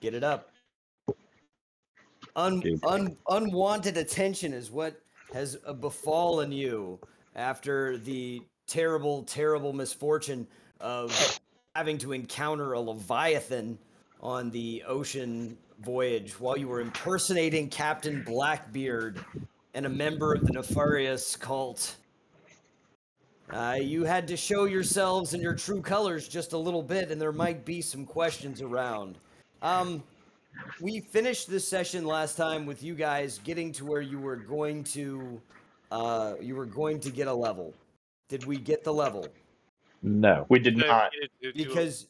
Get it up. Unwanted attention is what has befallen you after the terrible, terrible misfortune of having to encounter a Leviathan on the ocean voyage while you were impersonating Captain Blackbeard and a member of the nefarious cult. You had to show yourselves in your true colors just a little bit, and there might be some questions around. We finished this session last time with you guys getting to where you were going to get a level. Did we get the level? No, we did not. Because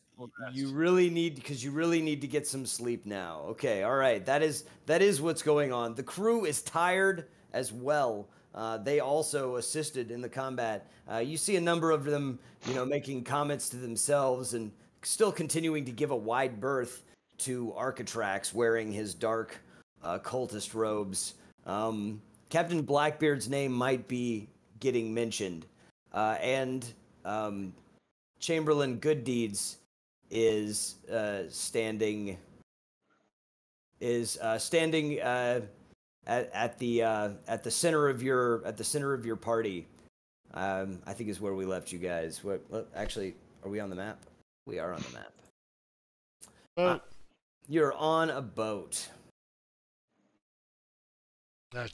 you really need to get some sleep now. Okay, all right. That is what's going on. The crew is tired as well. They also assisted in the combat. You see a number of them, making comments to themselves and still continuing to give a wide berth to Architrax wearing his dark cultist robes. Captain Blackbeard's name might be getting mentioned, and Chamberlain Gooddeeds is standing at the center of your party. I think is where we left you guys. Actually, are we on the map? We are on the map. You're on a boat. I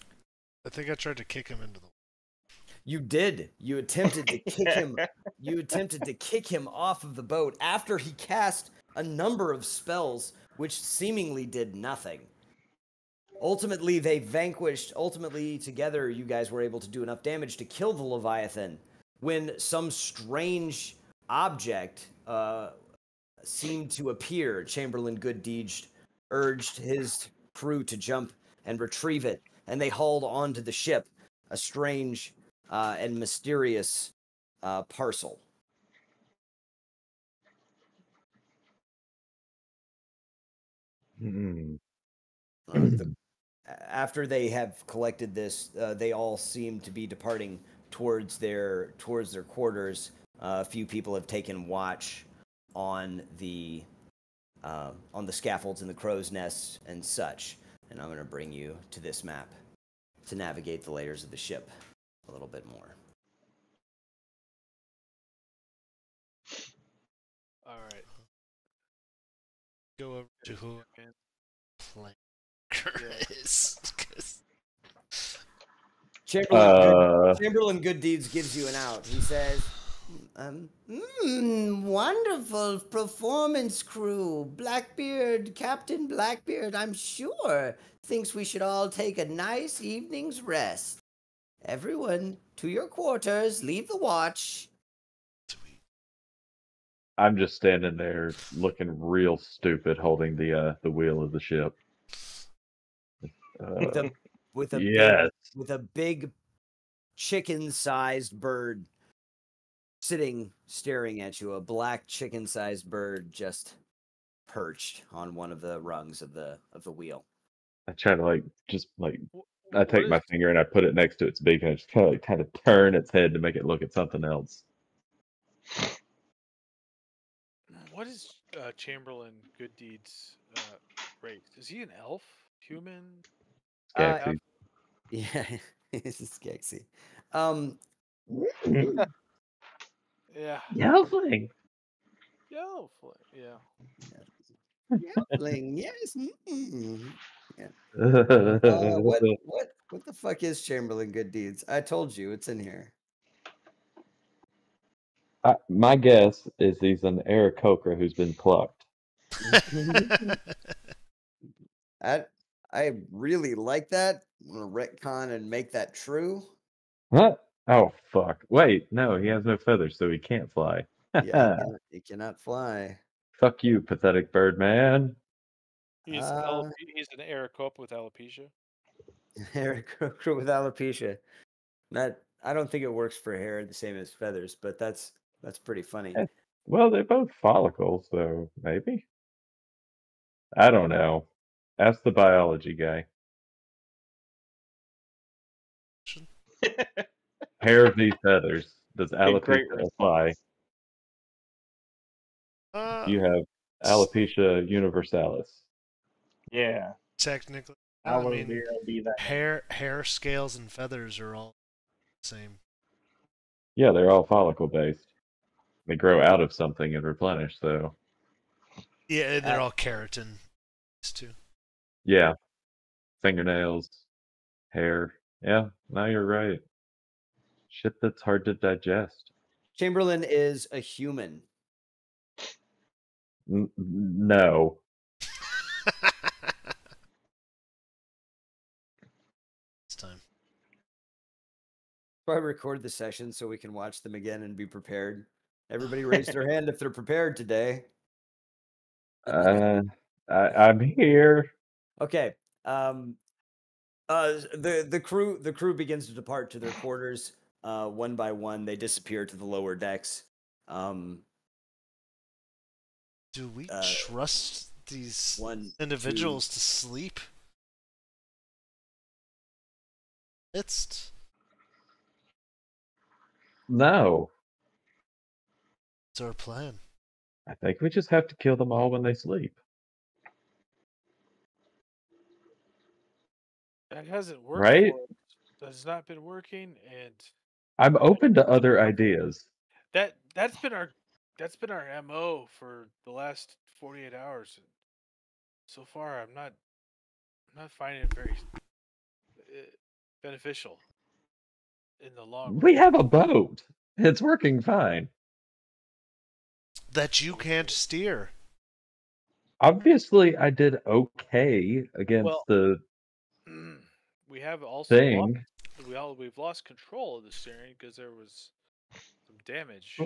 think I tried to kick him into the. You did. You attempted to kick him. You attempted to kick him off of the boat after he cast a number of spells, which seemingly did nothing. Ultimately, they vanquished. Ultimately, together, you guys were able to do enough damage to kill the Leviathan when some strange object seemed to appear. Chamberlain Gooddeeds urged his crew to jump and retrieve it, and they hauled onto the ship a strange and mysterious parcel. After they have collected this, they all seem to be departing towards their quarters. A few people have taken watch on the scaffolds and the crow's nests and such. And I'm going to bring you to this map to navigate the layers of the ship a little bit more. All right. Go over to who flanker is. Chamberlain Gooddeeds gives you an out. He says, wonderful performance, crew. Captain Blackbeard, I'm sure, thinks we should all take a nice evening's rest. Everyone, to your quarters, leave the watch. Sweet. I'm just standing there looking real stupid holding the wheel of the ship. With a big chicken-sized bird staring at you, a black chicken-sized bird just perched on one of the rungs of the wheel. I try to I take my finger and I put it next to its beak and I just kind of turn its head to make it look at something else. What is Chamberlain Gooddeeds' race? Is he an elf? Human? Skeksis. Yeah, this is Skeksis. Yeah. Yelping. Yeah. Yelping, yes. Yeah. What the fuck is Chamberlain Gooddeeds? I told you, it's in here. My guess is he's an Aarakocra who's been plucked. I really like that. I'm gonna retcon and make that true. What? Oh fuck! Wait, no, he has no feathers, so he can't fly. Yeah, he cannot fly. Fuck you, pathetic bird man. He's an Aarakocra with alopecia. Aarakocra with alopecia. I don't think it works for hair the same as feathers, but that's pretty funny. Well, they're both follicles, so maybe. I don't know. Ask the biology guy. Hair of these feathers. Does alopecia apply? You have alopecia universalis. Yeah, Technically, I I would mean, be that. hair, scales, and feathers are all the same. Yeah, they're all follicle based. They grow out of something and replenish. So Yeah, and they're all keratin too. yeah, fingernails, hair. Yeah, no, you're right. Shit that's hard to digest. Chamberlain is a human. No. It's time. So I record the session so we can watch them again and be prepared. Everybody raise their hand if they're prepared today. I'm here. Okay. The crew begins to depart to their quarters. One by one, they disappear to the lower decks. Do we trust these One, individuals to sleep? It's No. our plan. I think we just have to kill them all when they sleep. That hasn't worked Right? for us. That has not been working, and I'm open to other ideas. that's been our MO for the last 48 hours. So far, I'm not finding it very beneficial in the long run. We have a boat. It's working fine. That you can't steer. Obviously, I did okay against Well, the we have also lost, thing. we've lost control of the steering because there was some damage.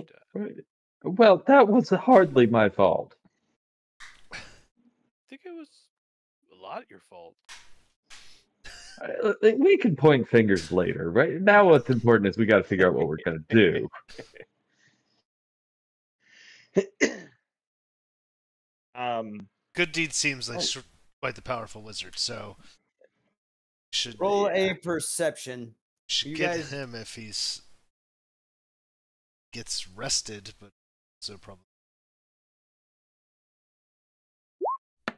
Well, that was hardly my fault. I think it was a lot your fault. We can point fingers later, right? Now, what's important is we got to figure out what we're going to do. Good Deed seems like quite the powerful wizard, so should roll a perception. should You get guys- him if he's gets rested, but so probably.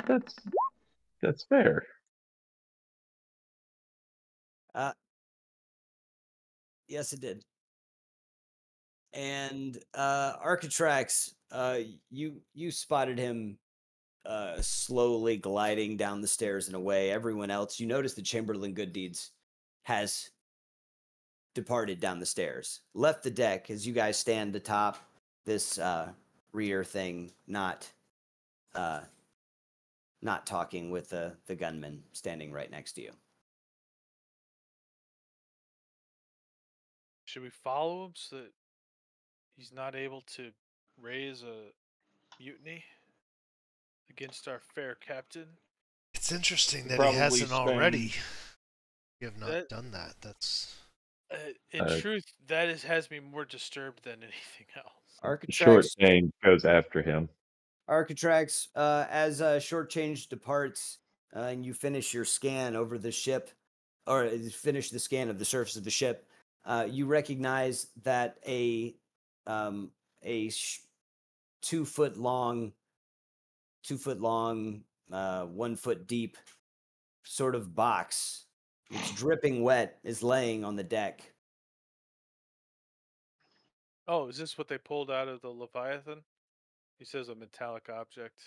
That's fair. Yes, it did. And Architrax, you spotted him slowly gliding down the stairs and away. Everyone else, you notice that Chamberlain Gooddeeds has departed down the stairs, left the deck as you guys stand atop this rear thing, not talking with the gunman standing right next to you. Should we follow him so that he's not able to raise a mutiny against our fair captain? It's interesting that he Probably hasn't spend- already. We have not That- done that. That's In truth, has me more disturbed than anything else. Short Architrax, change goes after him. Architrax, as Short Change departs, and you finish your scan over the ship, or finish the scan of the surface of the ship, you recognize that a 2 foot long, 1 foot deep sort of box. It's dripping wet, is laying on the deck. Oh, is this what they pulled out of the Leviathan? He says a metallic object.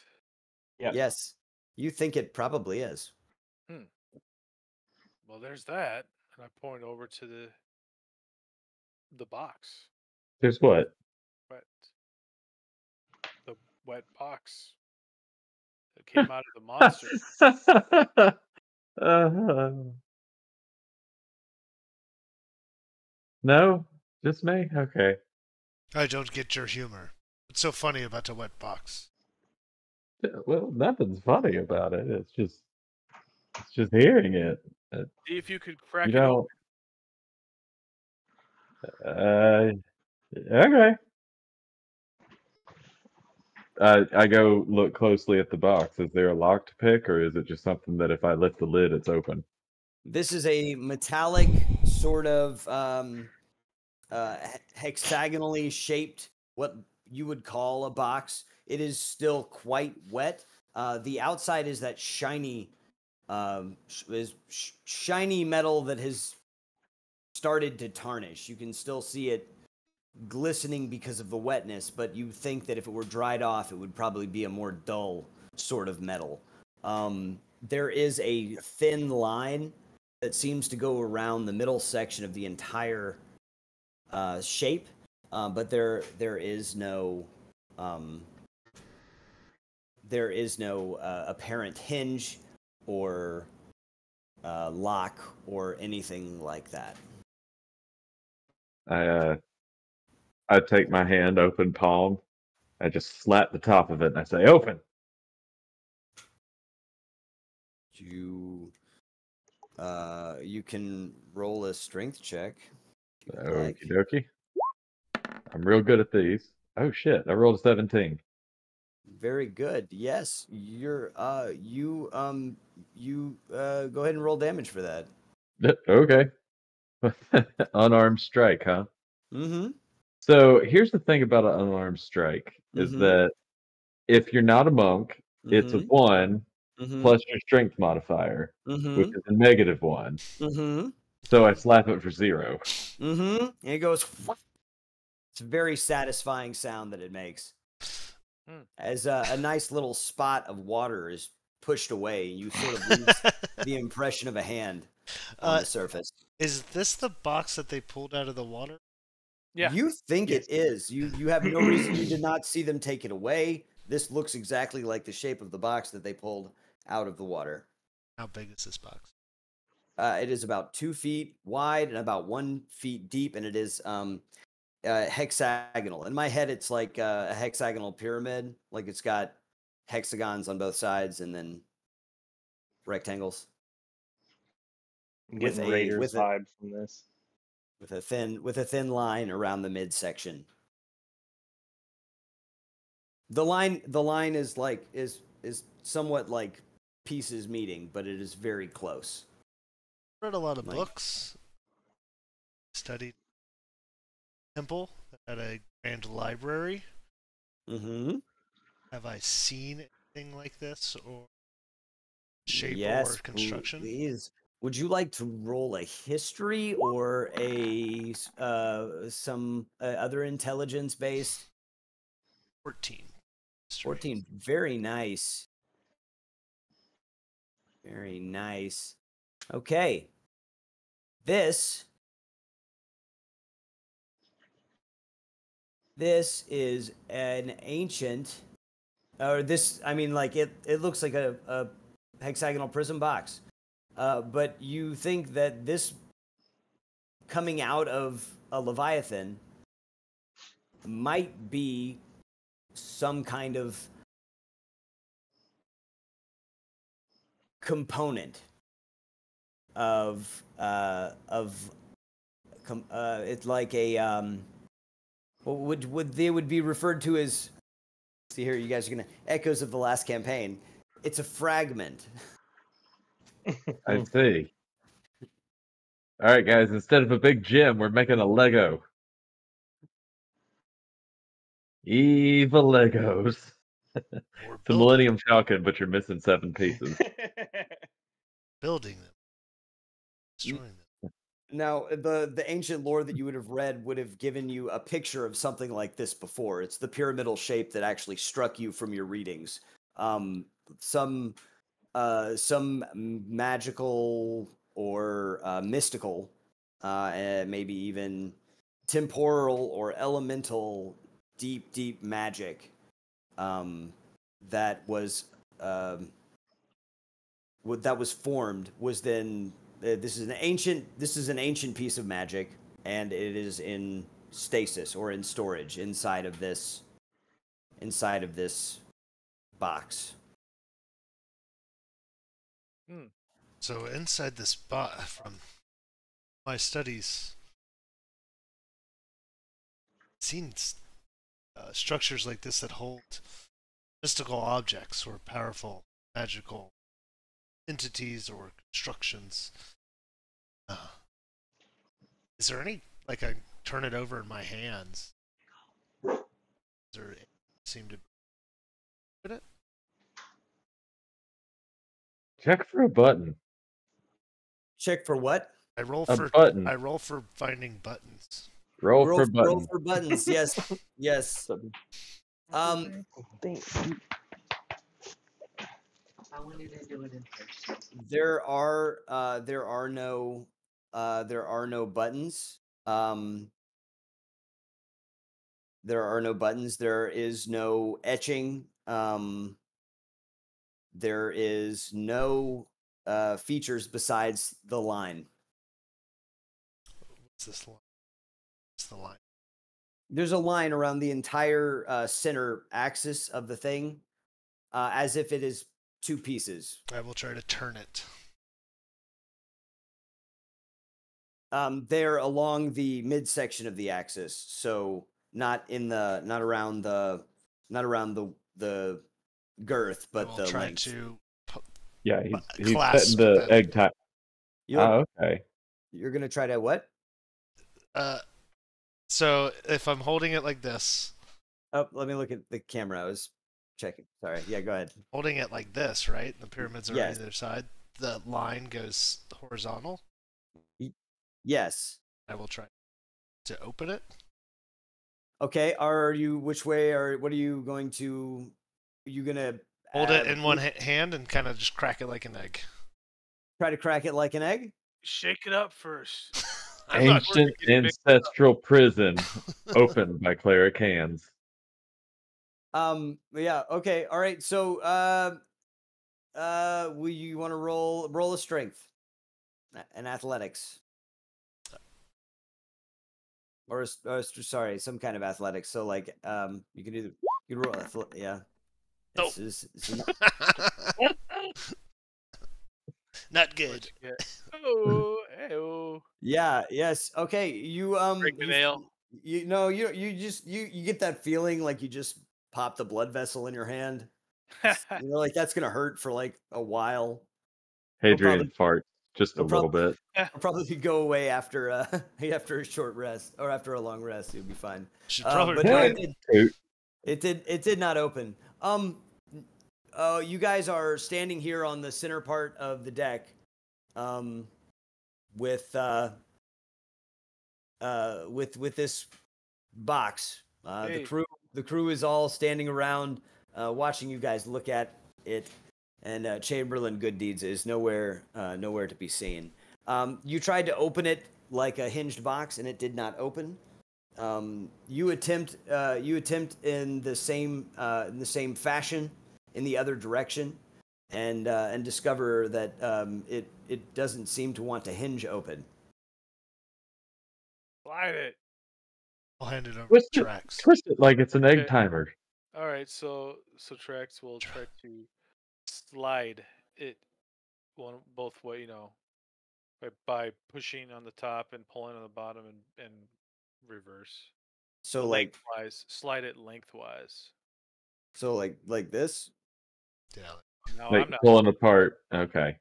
Yes, you think it probably is. Well, there's that, and I point over to the box. There's what? The wet box that came out of the monster. No, just me. Okay. I don't get your humor. What's so funny about a wet box? Well, nothing's funny about it. It's just hearing it. See if you could crack You it don't. open. Okay. I go look closely at the box. Is there a lock to pick, or is it just something that if I lift the lid, it's open? This is a metallic sort of hexagonally shaped, what you would call a box. It is still quite wet. The outside is that shiny, shiny metal that has started to tarnish. You can still see it glistening because of the wetness, but you think that if it were dried off, it would probably be a more dull sort of metal. There is a thin line that seems to go around the middle section of the entire shape, but there is no apparent hinge or lock or anything like that. I take my hand, open palm. I just slap the top of it and I say, "Open." You can roll a strength check. if you'd Okie like. dokie. I'm real good at these. Oh shit! I rolled a 17. Very good. Yes, you're go ahead and roll damage for that. Okay. Unarmed strike, huh? Mm-hmm. So here's the thing about an unarmed strike is Mm-hmm. that if you're not a monk, it's a Mm-hmm. 1 Mm-hmm. plus your strength modifier, which Mm-hmm. is a -1. Mm-hmm. So I slap it for 0. Mm-hmm. And it goes. It's a very satisfying sound that it makes. As a nice little spot of water is pushed away, you sort of lose the impression of a hand on the surface. Is this the box that they pulled out of the water? Yeah. You think Yes. it is. You have no reason. You did not see them take it away. This looks exactly like the shape of the box that they pulled out of the water. How big is this box? It is about 2 feet wide and about 1 feet deep, and it is hexagonal. In my head, it's like a hexagonal pyramid. Like it's got hexagons on both sides and then rectangles I'm with getting a Raiders vibes from this. with a thin line around the midsection. The line is like is somewhat like pieces meeting, but it is very close. Read a lot of Like- books. Studied temple at a grand library. Mm-hmm. Have I seen anything like this or shape Yes, or construction? please. Would you like to roll a history or a some other intelligence based? 14. History. 14. Very nice. Very nice. Okay. This is an ancient, or this, I mean, like it looks like a hexagonal prism box. But you think that this coming out of a Leviathan might be some kind of component of it's like a what would they would be referred to as, see here, you guys are gonna echoes of the last campaign. It's a fragment. I see. All right, guys. Instead of a big gym, we're making a Lego. Evil Legos. Or It's a Millennium Falcon, but you're missing 7 pieces. building them. Destroying them. Now, the ancient lore that you would have read would have given you a picture of something like this before. It's the pyramidal shape that actually struck you from your readings. Some magical or mystical, and maybe even temporal or elemental, deep magic that was formed was then. This is an ancient piece of magic, and it is in stasis or in storage inside of this box. So inside this box, from my studies, I've seen structures like this that hold mystical objects or powerful magical entities or constructions. Is there any, like, I turn it over in my hands? Is there seem to be it? Check for a button. Check for what? I roll A for button. I roll for finding buttons. Roll for Roll button. for buttons. Yes. Yes. There are no buttons. There are no buttons. There is no etching. There is no features besides the line. What's this line? What's the line? There's a line around the entire center axis of the thing, as if it is two pieces. I will try to turn it. They're along the midsection of the axis, so not around the girth, I but will the try length. to Yeah, he's clasp setting the them. egg time. Oh, okay. You're gonna try to what? So if I'm holding it like this, Oh, let me look at the camera. I was checking. Sorry. Yeah, go ahead. holding it like this, right? The pyramids are Yes. on either side. The line goes horizontal. Yes. I will try to open it. Okay. Are you? Which way? Or what are you going to? Are you gonna Hold it in one hand and kind of just crack it like an egg. try to crack it like an egg? Shake it up first. I'm not Ancient ancestral prison opened by cleric hands. Yeah. Okay. All right. So, will you want to roll a strength, an athletics, or sorry, some kind of athletics. So, like, you can do you can roll. Yeah. Nope. Not good. Oh, hey-oh. Yeah. Yes. Okay. You Break the nail. You know you just you get that feeling like you just popped a blood vessel in your hand. You know, like that's gonna hurt for like a while. Hadrian fart just a It'll little bit. It'll probably go away after after a short rest or after a long rest. You'll be fine. Should probably But bring- no, it did not open. You guys are standing here on the center part of the deck, with this box. Hey. The crew is all standing around, watching you guys look at it, and Chamberlain Gooddeeds is nowhere to be seen. You tried to open it like a hinged box, and it did not open. You attempt in the same fashion in the other direction, and discover that it doesn't seem to want to hinge open. Slide it. I'll hand it over Twist to it, Trax. twist it like it's an egg Okay. timer. All right, so Trax will try to slide it both way, by pushing on the top and pulling on the bottom and reverse. So like slide it lengthwise. like this. Yeah. No, Like I'm not. pulling apart. Okay.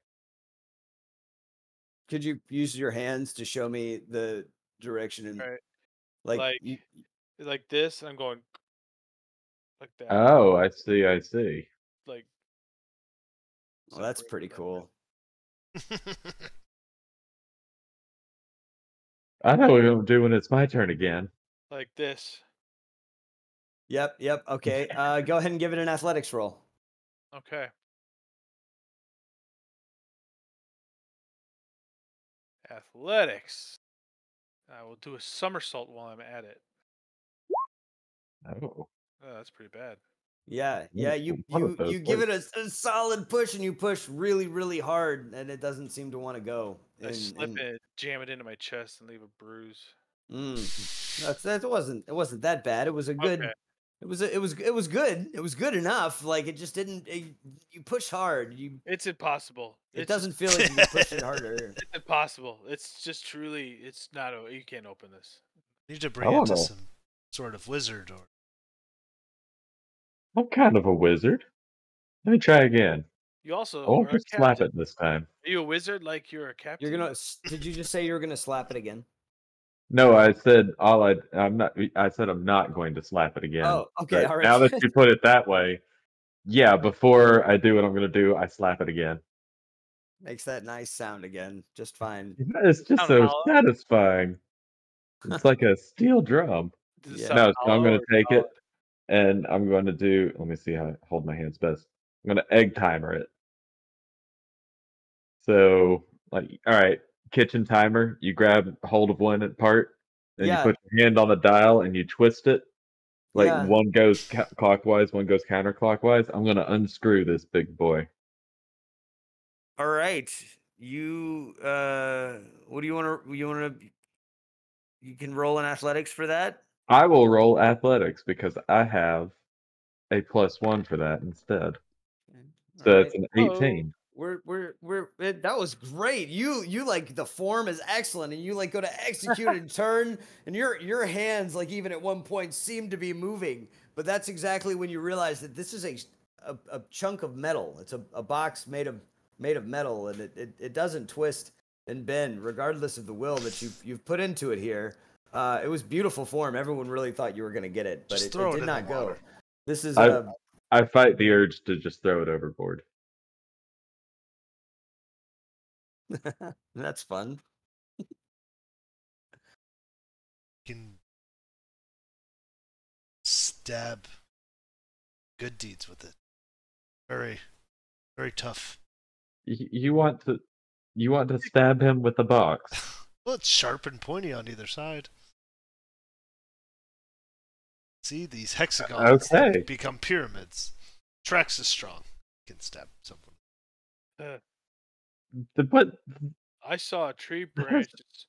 Could you use your hands to show me the direction and Right. like Like this, and I'm going like that. Oh, I see. I see. Like. well, that's separate pretty them. cool. I know what I'm doing. It's my turn again. Like this. Yep. Okay. Go ahead and give it an athletics roll. Okay. Athletics. I will do a somersault while I'm at it. Oh. Oh, that's pretty bad. Yeah. You One of those you give it works. a solid push, and you push really, really hard, and it doesn't seem to want to go. I slip it, jam it into my chest, and leave a bruise. It wasn't that bad. It was a good. Okay. It was good. It was good enough. Like it just didn't. You push hard. It's impossible. It doesn't feel like you pushed it harder. It's impossible. It's just truly. It's not. You can't open this. You need to bring it to some sort of wizard or. I'm kind of a wizard. Let me try again. You also. I won't are a just slap captain. it this time. Are you a wizard? Like you're a captain? You're gonna. Did you just say you were gonna slap it again? No, I said I'm not. I said I'm not going to slap it again. Oh, okay, But all right. Now that you put it that way, yeah. Before I do what I'm going to do, I slap it again. Makes that nice sound again, just fine. It's just Sound so hollow? satisfying. It's like a steel drum. Does it Yeah. sound No, so I'm hollow going or to take solid? it and I'm going to do. Let me see how I hold my hands best. I'm going to egg timer it. So, like, all right, kitchen timer. You grab hold of one part, and you Yeah, put your hand on the dial and you twist it. Like yeah. one goes clockwise, one goes counterclockwise. I'm going to unscrew this big boy. All right. You what do you want to you can roll in athletics for that? I will roll athletics because I have a +1 for that instead. All So right. it's an Oh, 18. That was great. You like the form is excellent, and you like go to execute and turn, and your hands like even at one point seem to be moving, but that's exactly when you realize that this is a chunk of metal. It's a box made of metal, and it doesn't twist and bend regardless of the will that you've put into it here. It was beautiful form. Everyone really thought you were gonna get it, but Just it throw it did in the not go. water. This is I a I fight the urge to just throw it overboard. that's fun. You can stab good deeds with it. Very, very tough. You want to stab him with the box. Well, it's sharp and pointy on either side. See, these hexagons Okay. that become pyramids. Trax is strong. You can stab someone. But I saw a tree branch that's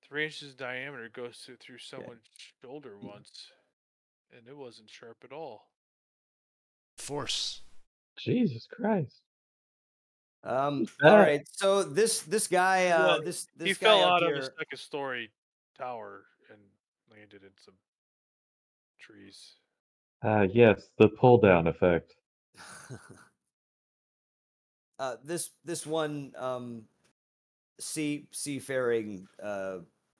3 inches diameter goes through someone's shoulder once, and it wasn't sharp at all. Force. Jesus Christ. All That right. So this guy, Well, this he guy fell up out of a here. second-story tower and landed in some trees. yes, the pull down effect. This one seafaring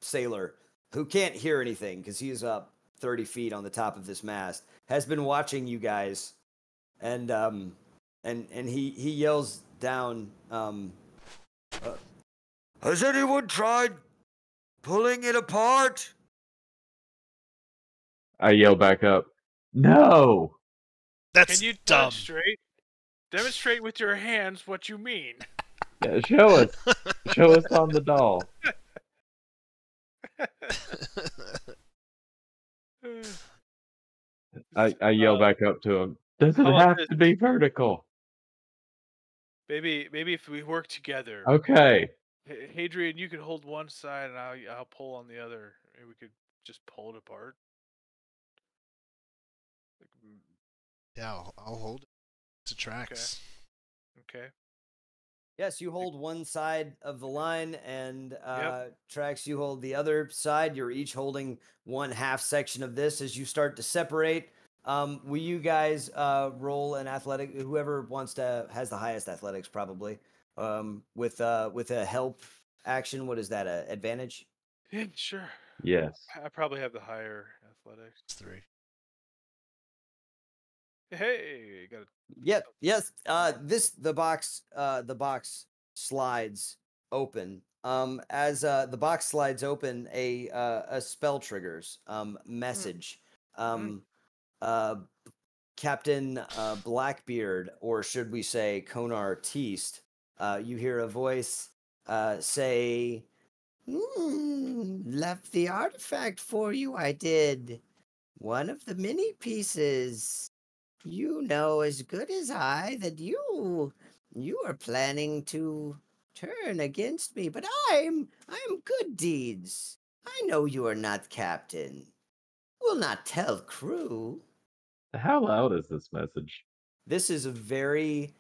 sailor who can't hear anything because he's up 30 feet on the top of this mast has been watching you guys, and he yells down. Has anyone tried pulling it apart? I yell back up. No. That's Can you dumb. demonstrate with your hands what you mean? Yeah, show us. Show us on the doll. I yell back up to him. Does it How about have this? to be vertical? Maybe if we work together, Okay. Hadrian, you can hold one side and I'll pull on the other. Maybe we could just pull it apart. Like, Yeah, I'll hold it to Trax. okay. Yes, you hold one side of the line, and Yep. Trax, you hold the other side. You're each holding one half section of this. As you start to separate, will you guys roll an athletic? Whoever wants to has the highest athletics, probably. With a help action, what is that? A advantage? Yeah, sure. Yes. I probably have the higher athletics. It's 3. Hey, got it. Yep. Yes. The box slides open. As the box slides open, a spell triggers. Message. Um, uh, Captain Blackbeard, or should we say Konar Teast? You hear a voice say, "Left the artifact for you. I did. One of the mini pieces. You know as good as I that you are planning to turn against me, but I'm good deeds. I know you are not captain. Will not tell crew." How loud is this message? This is a very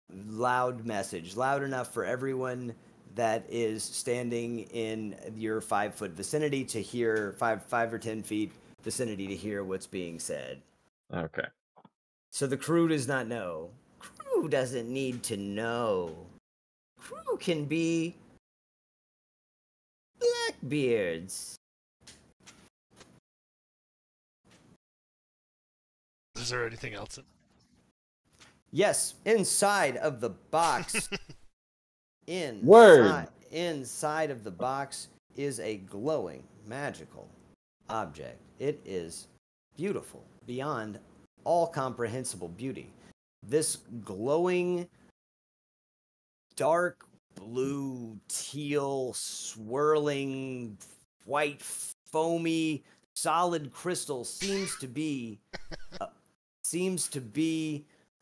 loud message, loud enough for everyone that is standing in your 5 foot vicinity to hear 5 or 10 feet vicinity to hear what's being said. Okay. So the crew does not know. Crew doesn't need to know. Crew can be Blackbeards. Is there anything else? Yes, inside of the box Word. Inside of the box is a glowing, magical object. It is beautiful beyond all comprehensible beauty. This glowing, dark blue, teal, swirling, white, foamy, solid crystal seems to be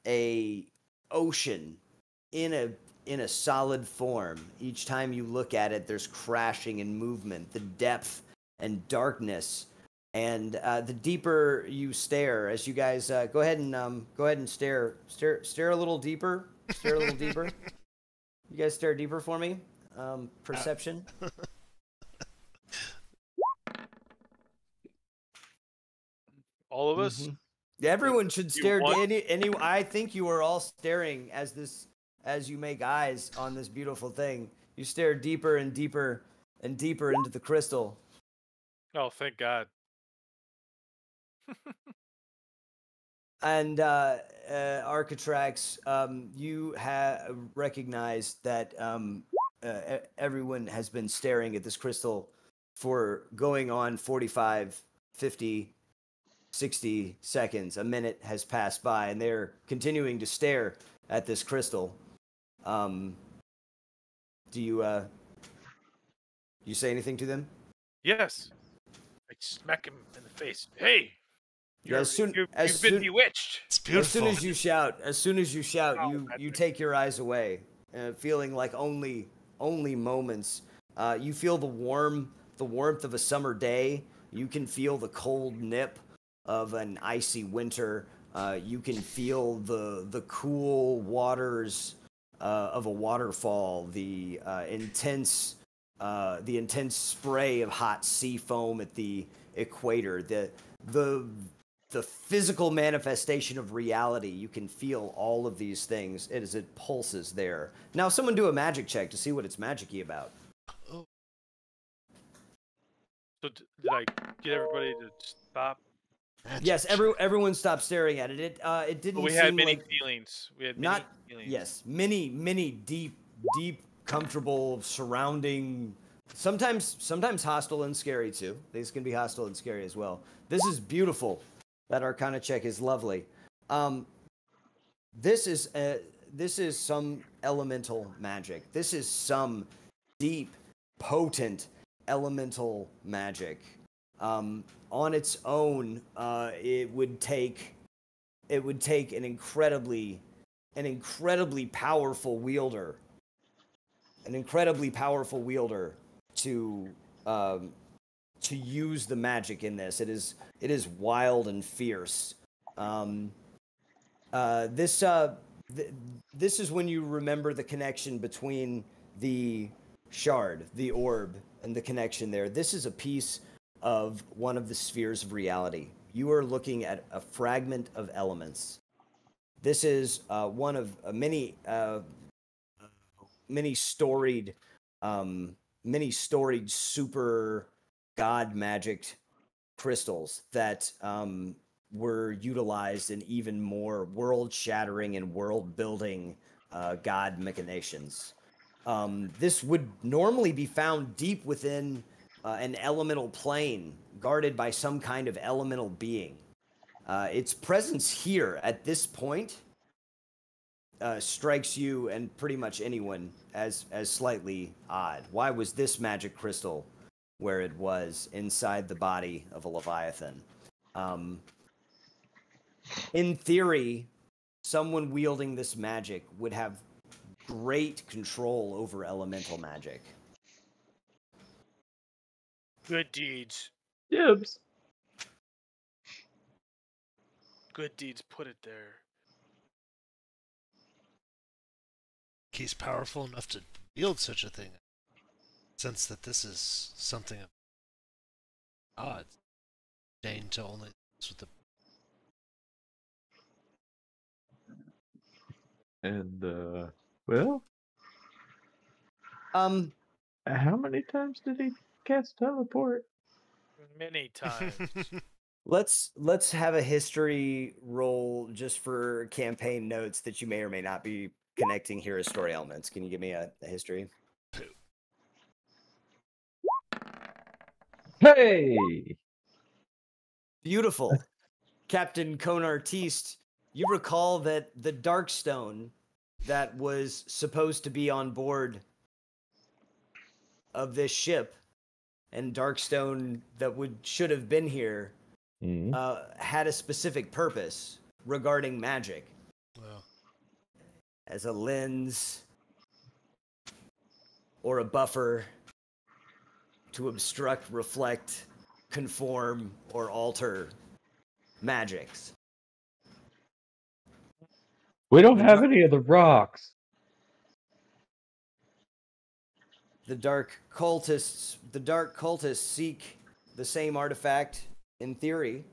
a ocean in a solid form. Each time you look at it, there's crashing and movement, the depth and darkness, and the deeper you stare. As you guys go ahead and stare a little deeper. Stare a little deeper. You guys stare deeper for me. Perception. All of us. Mhm. Everyone should stare. want- I think you are all staring as you make eyes on this beautiful thing. You stare deeper and deeper and deeper into the crystal. Oh, thank God. And Architrax, you have recognized that everyone has been staring at this crystal for going on 45, 50, 60 seconds. A minute has passed by, and they're continuing to stare at this crystal. Do you say anything to them? Yes. I smack him in the face. Hey, Yeah, you've been bewitched. It's beautiful. As soon as you shout, Oh, you Patrick. take your eyes away, feeling like only moments. You feel the warmth of a summer day. You can feel the cold nip of an icy winter. You can feel the cool waters of a waterfall. The intense spray of hot sea foam at the equator. The physical manifestation of reality. You can feel all of these things as it pulses there. Now, someone do a magic check to see what it's magic-y about. So did I get everybody to stop? Magic Yes, check. everyone stopped staring at it. It But didn't we had seem many like feelings. We had not many feelings. yes, many deep, comfortable, surrounding. Sometimes hostile and scary too. These can be hostile and scary as well. This is beautiful. That Arcana check is lovely. This is some elemental magic. This is some deep, potent elemental magic. On its own, it would take an incredibly powerful wielder, to use the magic in this. It is wild and fierce. This is when you remember the connection between the shard, the orb, and the connection there. This is a piece of one of the spheres of reality. You are looking at a fragment of elements. This is one of many storied super god magic crystals that were utilized in even more world-shattering and world-building god machinations. This would normally be found deep within an elemental plane, guarded by some kind of elemental being. Its presence here at this point strikes you and pretty much anyone as slightly odd. Why was this magic crystal where it was inside the body of a Leviathan? In theory, someone wielding this magic would have great control over elemental magic. Good deeds. Dibs. Good deeds. Put it there. He's powerful enough to wield such a thing. Sense that this is something of odd. Dane to only with the And well, how many times did he cast teleport? Many times. Let's have a history roll just for campaign notes that you may or may not be connecting hero story elements. Can you give me a history? Hey! Beautiful. Captain Conartiste, you recall that the Darkstone that was supposed to be on board of this ship, and Darkstone that should have been here, had a specific purpose regarding magic. Well, As a lens or a buffer to obstruct, reflect, conform, or alter magics. We don't have any of the rocks. The dark cultists seek the same artifact, in theory,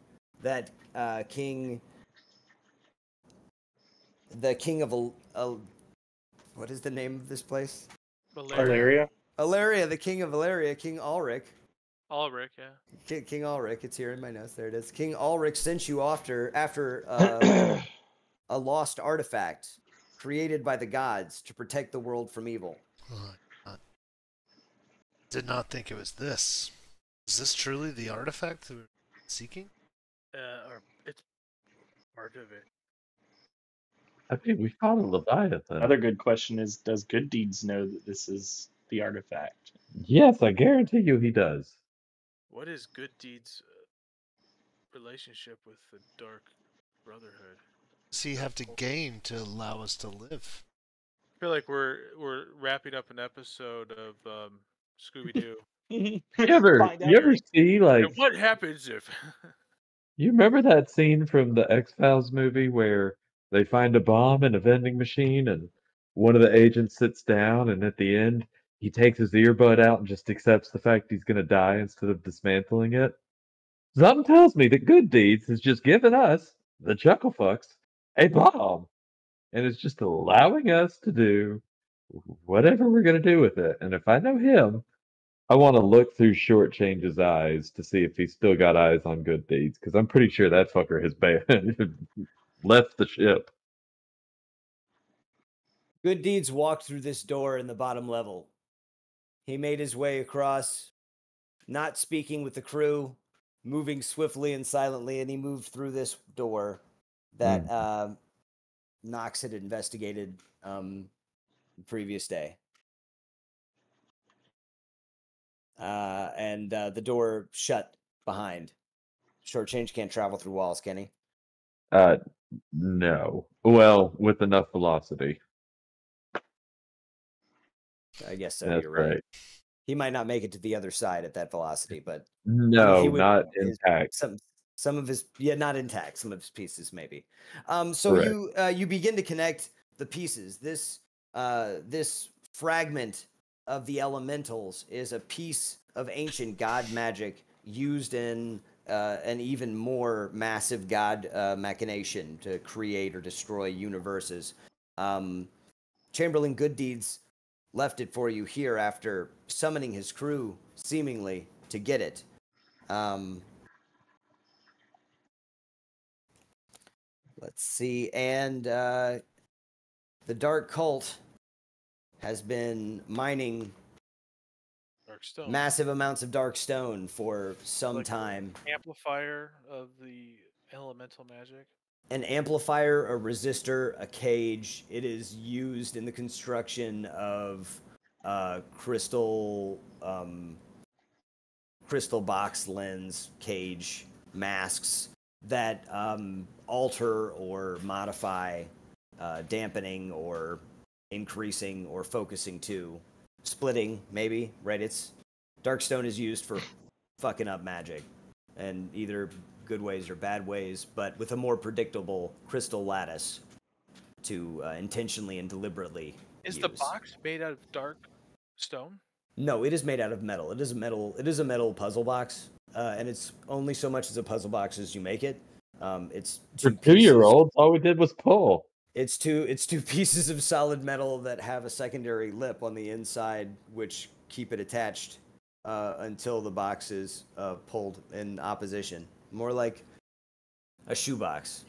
that the king of what is the name of this place? Alaria. Alaria, the king of Alaria, King Ulrich. Ulrich, yeah. King Ulrich, it's here in my notes. There it is. King Ulrich sent you after a lost artifact created by the gods to protect the world from evil. Did not think it was this. Is this truly the artifact that we're seeking? Or it's part of it. I mean, we fought a Leviathan. Another good question is, does Good Deeds know that this is the artifact? Yes, I guarantee you he does. What is Good Deeds' relationship with the Dark Brotherhood? Does he have to gain to allow us to live? I feel like we're wrapping up an episode of Scooby Doo. You ever see, like, What happens if? you remember that scene from the X-Files movie where they find a bomb in a vending machine and one of the agents sits down and at the end he takes his earbud out and just accepts the fact he's going to die instead of dismantling it? Something tells me that Good Deeds has just given us, the Chucklefucks, a bomb. And it's just allowing us to do whatever we're going to do with it. And if I know him, I want to look through Shortchange's eyes to see if he's still got eyes on Good Deeds, because I'm pretty sure that fucker has left the ship. Good Deeds walked through this door in the bottom level. He made his way across, not speaking with the crew, moving swiftly and silently, and he moved through this door that Knox had investigated the previous day. And the door shut behind. Shortchange can't travel through walls, can he? No. Well, with enough velocity. I guess so. That's You're right. right. He might not make it to the other side at that velocity, but No, he would, not intact. Some of his, not intact. Some of his pieces maybe. So Correct. you begin to connect the pieces. This fragment of the elementals is a piece of ancient god magic used in an even more massive god machination to create or destroy universes. Chamberlain Good Deeds left it for you here after summoning his crew, seemingly, to get it. Let's see. And the Dark Cult has been mining Dark Stone. massive amounts of dark stone for some Like time. Amplifier of the elemental magic. An amplifier, a resistor, a cage. It is used in the construction of crystal box lens cage masks that alter or modify dampening or increasing or focusing to splitting, maybe, right? It's Darkstone is used for fucking up magic in either good ways or bad ways, but with a more predictable crystal lattice to intentionally and deliberately Is use. the box made out of dark stone? No, it is made out of metal. It is a metal puzzle box, and it's only so much as a puzzle box as you make it. It's For two pieces. 2-year-olds, all we did was pull. It's two pieces of solid metal that have a secondary lip on the inside, which keep it attached until the box is pulled in opposition. More like a shoebox.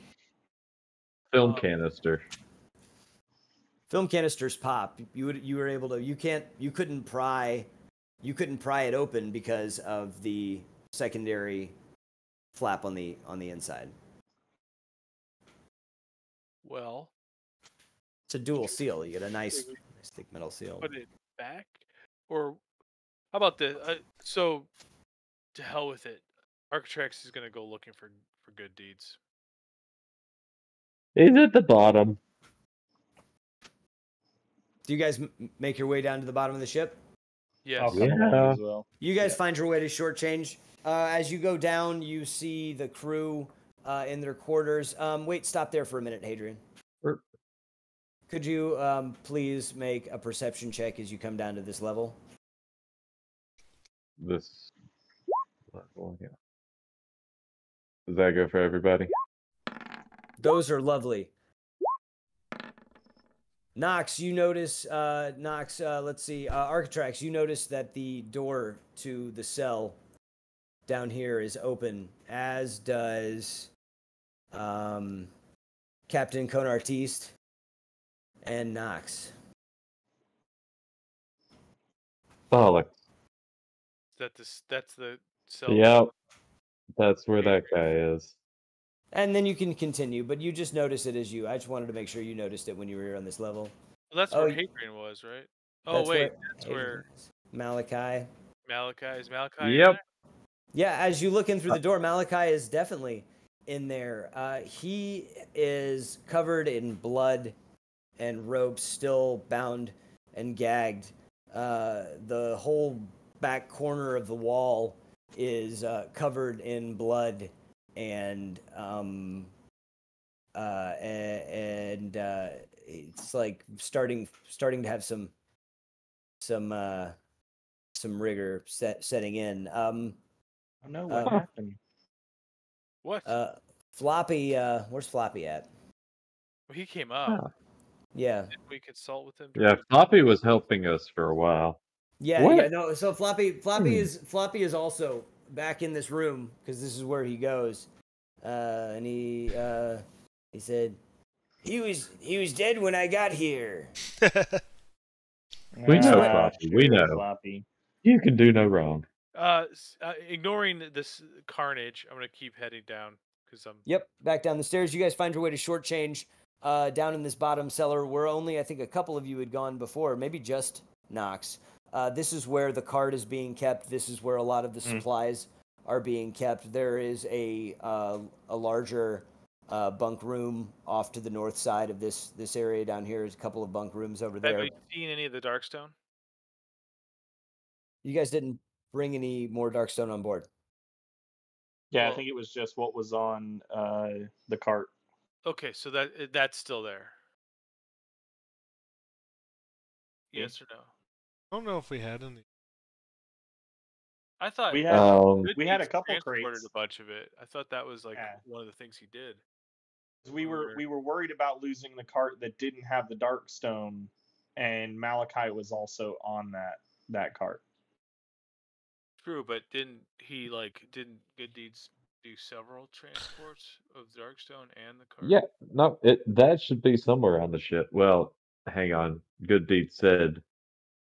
Film canister. film canisters pop. You were able to. You couldn't pry it open because of the secondary flap on the inside. Well, It's a dual seal. You get a nice thick metal seal. put it back, or how about this? So, to hell with it. Architrax is gonna go looking for good deeds. He's at the bottom. Do you guys make your way down to the bottom of the ship? Yes. I'll come along Yeah. as well. You guys Yeah. find your way to shortchange. As you go down, you see the crew in their quarters. Wait, stop there for a minute, Hadrian. Er. Could you please make a perception check as you come down to this level? This level, yeah. Does that go for everybody? Those are lovely. Nox, you notice, let's see, Architrax, you notice that the door to the cell down here is open, as does Captain Conartiste and Nox. Bollock. That's the cell. Yep. That's where that guy is. And then you can continue, but you just notice it as you. I just wanted to make sure you noticed it when you were here on this level. Well, that's Oh, where Hadrian was, right? Oh wait, that's where Malachi. Malachi is. Malachi. in Yep. there? Yeah, as you look in through the door, Malachi is definitely in there. He is covered in blood and ropes, still bound and gagged. The whole back corner of the wall is covered in blood and it's like starting to have some rigor setting in. Oh no, what happened? What? Floppy, where's Floppy at? Well, he came up. Huh. Yeah. Did we consult with him? Yeah, Floppy was helping us for a while. Yeah, What? yeah, no. So Floppy is also back in this room because this is where he goes. And he said he was dead when I got here. We know, Ah, Floppy. We know. Floppy. You can do no wrong. Ignoring this carnage, I'm gonna keep heading down because I'm. Yep, back down the stairs. You guys find your way to shortchange down in this bottom cellar where only I think a couple of you had gone before, maybe just Nox. This is where the cart is being kept. This is where a lot of the supplies are being kept. There is a larger bunk room off to the north side of this area down here. There's a couple of bunk rooms over there. Have you seen any of the Darkstone? You guys didn't bring any more Darkstone on board. Yeah, Well- I think it was just what was on the cart. Okay, so that's still there. Yes or no? I don't know if we had any. I thought We had Good we had a Deeds couple transported crates. a bunch of it. I thought that was like Yeah. one of the things he did. We were worried about losing the cart that didn't have the Darkstone, and Malachi was also on that cart. True, but didn't Good Deeds do several transports of Darkstone and the cart? Yeah, no, that should be somewhere on the ship. Well, hang on. Good Deed said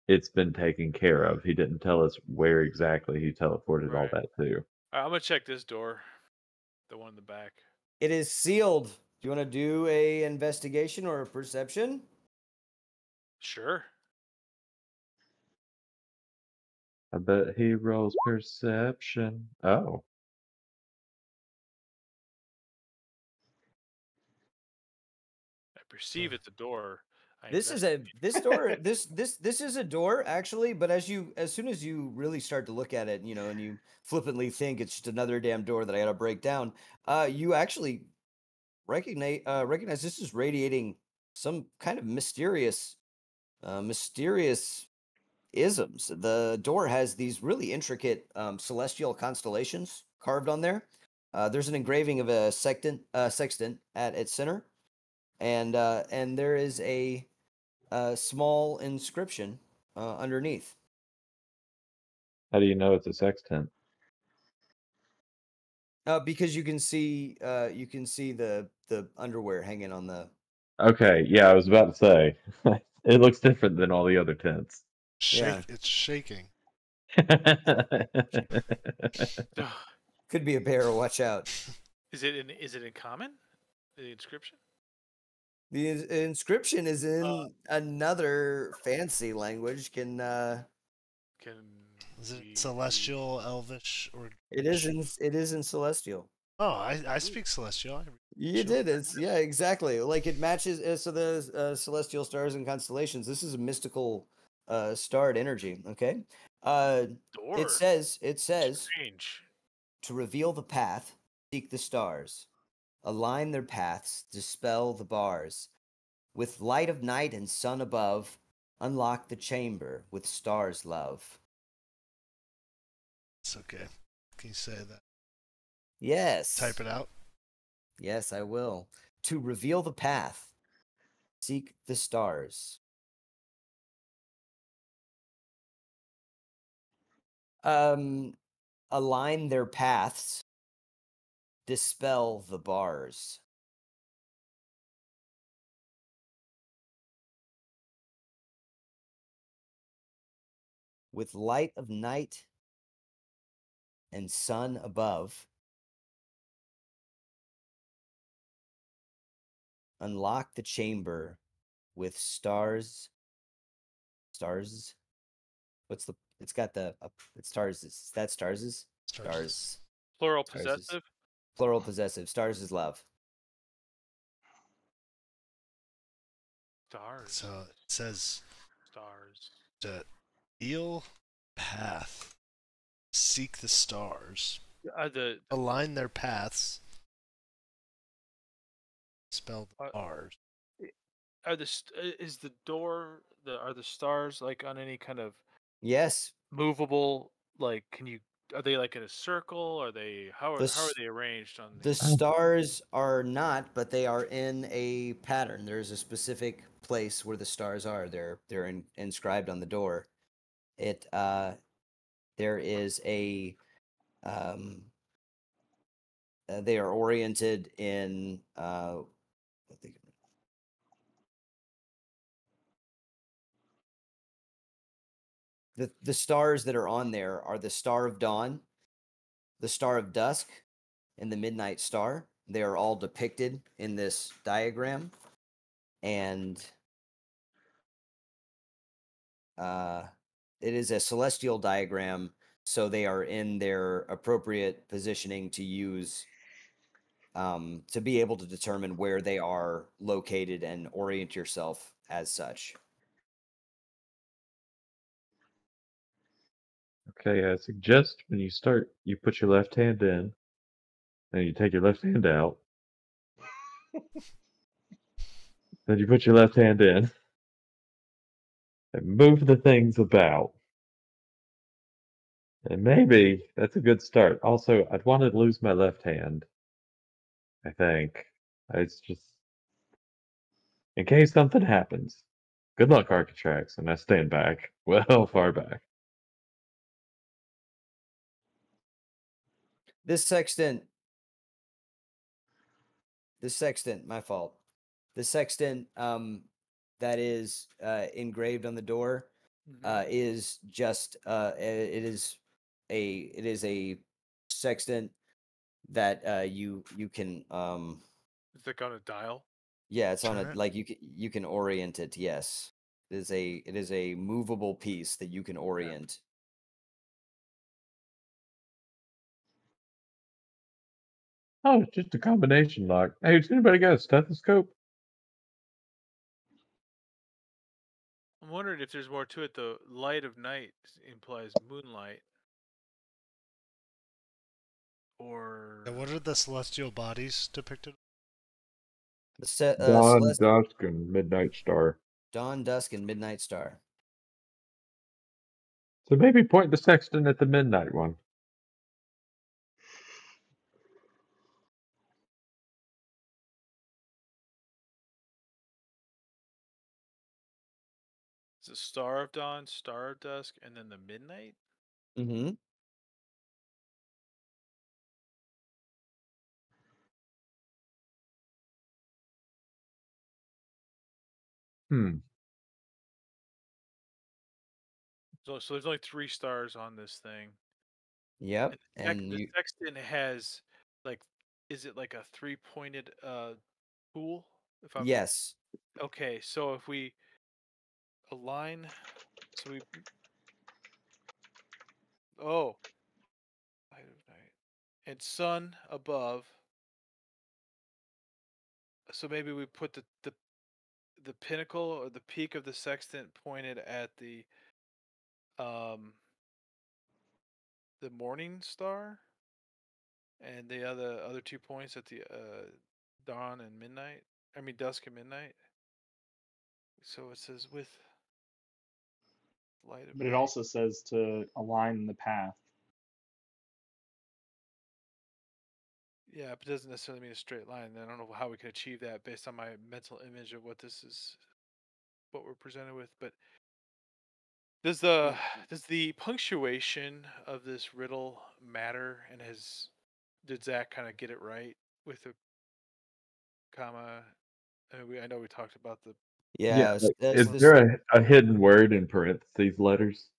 it's been taken care of. He didn't tell us where exactly he teleported all Right. that to. All right, I'm gonna check this door, the one in the back. It is sealed. Do you want to do a investigation or a perception? Sure. I bet he rolls perception. Oh. I perceive it's a door. This is this door. This is a door actually, but as soon as you really start to look at it, you know, and you flippantly think it's just another damn door that I got to break down, you actually recognize this is radiating some kind of mysterious isms. The door has these really intricate celestial constellations carved on there. There's an engraving of a sextant at its center, and there is a small inscription underneath. How do you know it's a sextant? Because you can see the underwear hanging on the Okay, yeah, I was about to say. It looks different than all the other tents. Yeah. It's shaking. Could be a bear. Watch out. Is it in common? The inscription? The inscription is in another fancy language. Can Is it we- celestial, elvish, or It is in celestial. Oh, I speak celestial. I read You celestial. did. It's yeah, exactly. Like it matches. So the celestial stars and constellations. This is a mystical, starred energy. Okay. Door. It says Strange. to reveal the path, seek the stars, align their paths, dispel the bars, with light of night and sun above, unlock the chamber with stars love. It's okay. Can you say that? Yes. Type it out. Yes, I will. To reveal the path, seek the stars. Align their paths, dispel the bars. With light of night and sun above, unlock the chamber with stars. Stars? What's the? It's got the. It's stars. Is that stars? Stars. Plural Stars is- possessive. Plural possessive. Stars is love. Stars. So it says Stars. to heal path, seek the stars, The align their paths, spell the Uh, bars. is the door are the stars like on any kind of Yes. movable, like are they like in a circle? Are they how are they arranged on The stars are not, but they are in a pattern. There's a specific place where the stars are. They're inscribed on the door. There is a they are oriented in I think the stars that are on there are the Star of Dawn, the Star of Dusk, and the Midnight Star. They are all depicted in this diagram, and it is a celestial diagram, so they are in their appropriate positioning to use to be able to determine where they are located and orient yourself as such. Okay, I suggest when you start, you put your left hand in, then you take your left hand out, then you put your left hand in, and move the things about. And maybe that's a good start. Also, I'd want to lose my left hand, I think. It's just in case something happens. Good luck, Architrax, and I stand back. Well, far back. This sextant, my fault. The sextant that is engraved on the door is just it is a sextant that you can It's like on a dial. yeah, it's on Turn a it. like you can orient it. Yes, it is a movable piece that you can orient. Oh, it's just a combination lock. Hey, does anybody got a stethoscope? I'm wondering if there's more to it. The light of night implies moonlight, or And what are the celestial bodies depicted? The Dawn, dusk, and midnight star. Dawn, Dusk, and Midnight Star. So maybe point the sextant at the midnight one. it's a star of dawn, star of dusk, and then the midnight. Mm-hmm. So there's only 3 stars on this thing. Yep. And And the you sextant has like, is it like a 3-pointed pool? If I'm yes. okay, so if we align, so we oh, light of night and sun above. So maybe we put the pinnacle or the peak of the sextant pointed at um the morning star, and the other 2 points at the dawn and midnight. I mean dusk and midnight. So it says with light of But it night. also says to align the path. Yeah, but it doesn't necessarily mean a straight line. I don't know how we can achieve that based on my mental image of what this is, what we're presented with. But does the punctuation of this riddle matter? And did Zach kind of get it right with the comma? I know we talked about the Yeah, Yeah, like, that's is this there a hidden word in parentheses letters?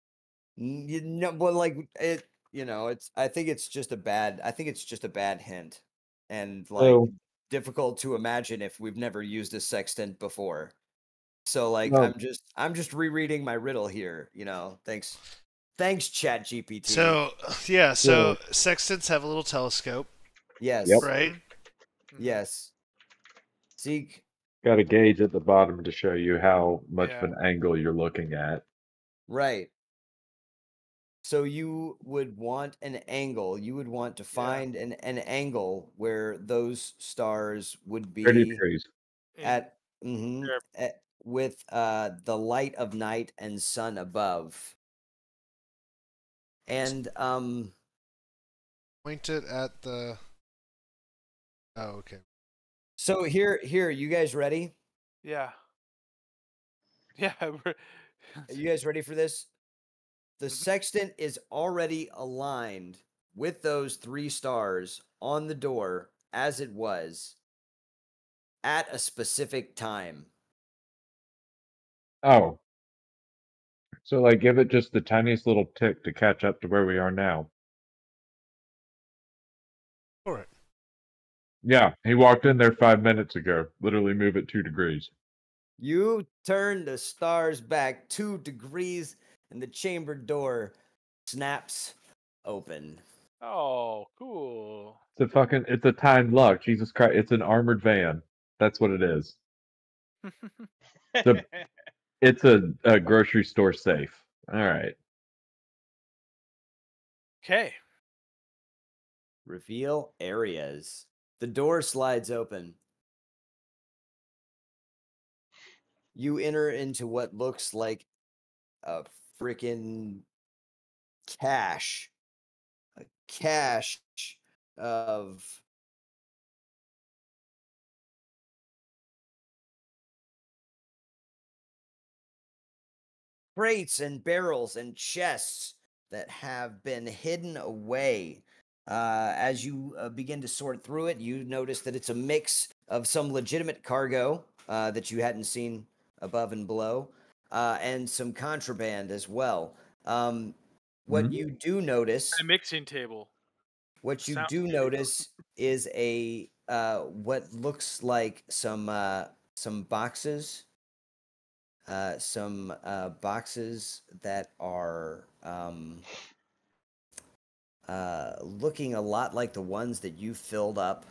you know, but like it, it's I think it's just a bad hint, and like So, difficult to imagine if we've never used a sextant before. So like well, I'm just rereading my riddle here, Thanks ChatGPT. So yeah, so so sextants have a little telescope, yep, Yes. right? Mm-hmm. Yes. Seek. got a gauge at the bottom to show you how much of Yeah. an angle you're looking at. Right. So you would want an angle. You would want to Yeah. find an angle where those stars would Pretty be trees. In at, mhm, there. with the light of night and sun above. And Point it at the. Oh, okay. so here, you guys ready? Yeah. Yeah. Are you guys ready for this? The Mhm. sextant is already aligned with those 3 stars on the door as it was at a specific time. Oh, so like give it just the tiniest little tick to catch up to where we are now. All right. Yeah, he walked in there 5 minutes ago. Literally move it 2 degrees. You turn the stars back 2 degrees and the chamber door snaps open. Oh, cool. It's a timed lock. Jesus Christ, it's an armored van. That's what it is. The it's a grocery store safe. All right. Okay. Reveal areas. The door slides open. You enter into what looks like a freaking cache. A cache of crates and barrels and chests that have been hidden away. As you begin to sort through it, you notice that it's a mix of some legitimate cargo that you hadn't seen above and below, and some contraband as well. What Mhm. you do notice, A mixing table. what you Sound. do notice is a what looks like some boxes, some boxes that are looking a lot like the ones that you filled up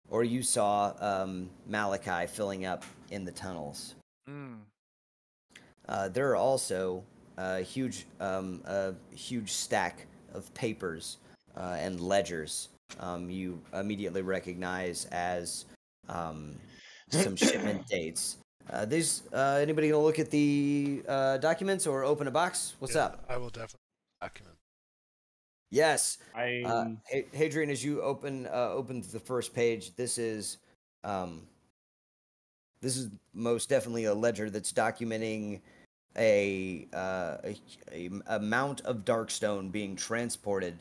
or you saw Malachi filling up in the tunnels. Mm. There are also a huge stack of papers and ledgers you immediately recognize as some shipment dates. Anybody gonna look at the documents or open a box? What's Yeah, up? I will definitely document. Yes. I Hadrian, as you open the first page, um, this is most definitely a ledger that's documenting a amount of darkstone being transported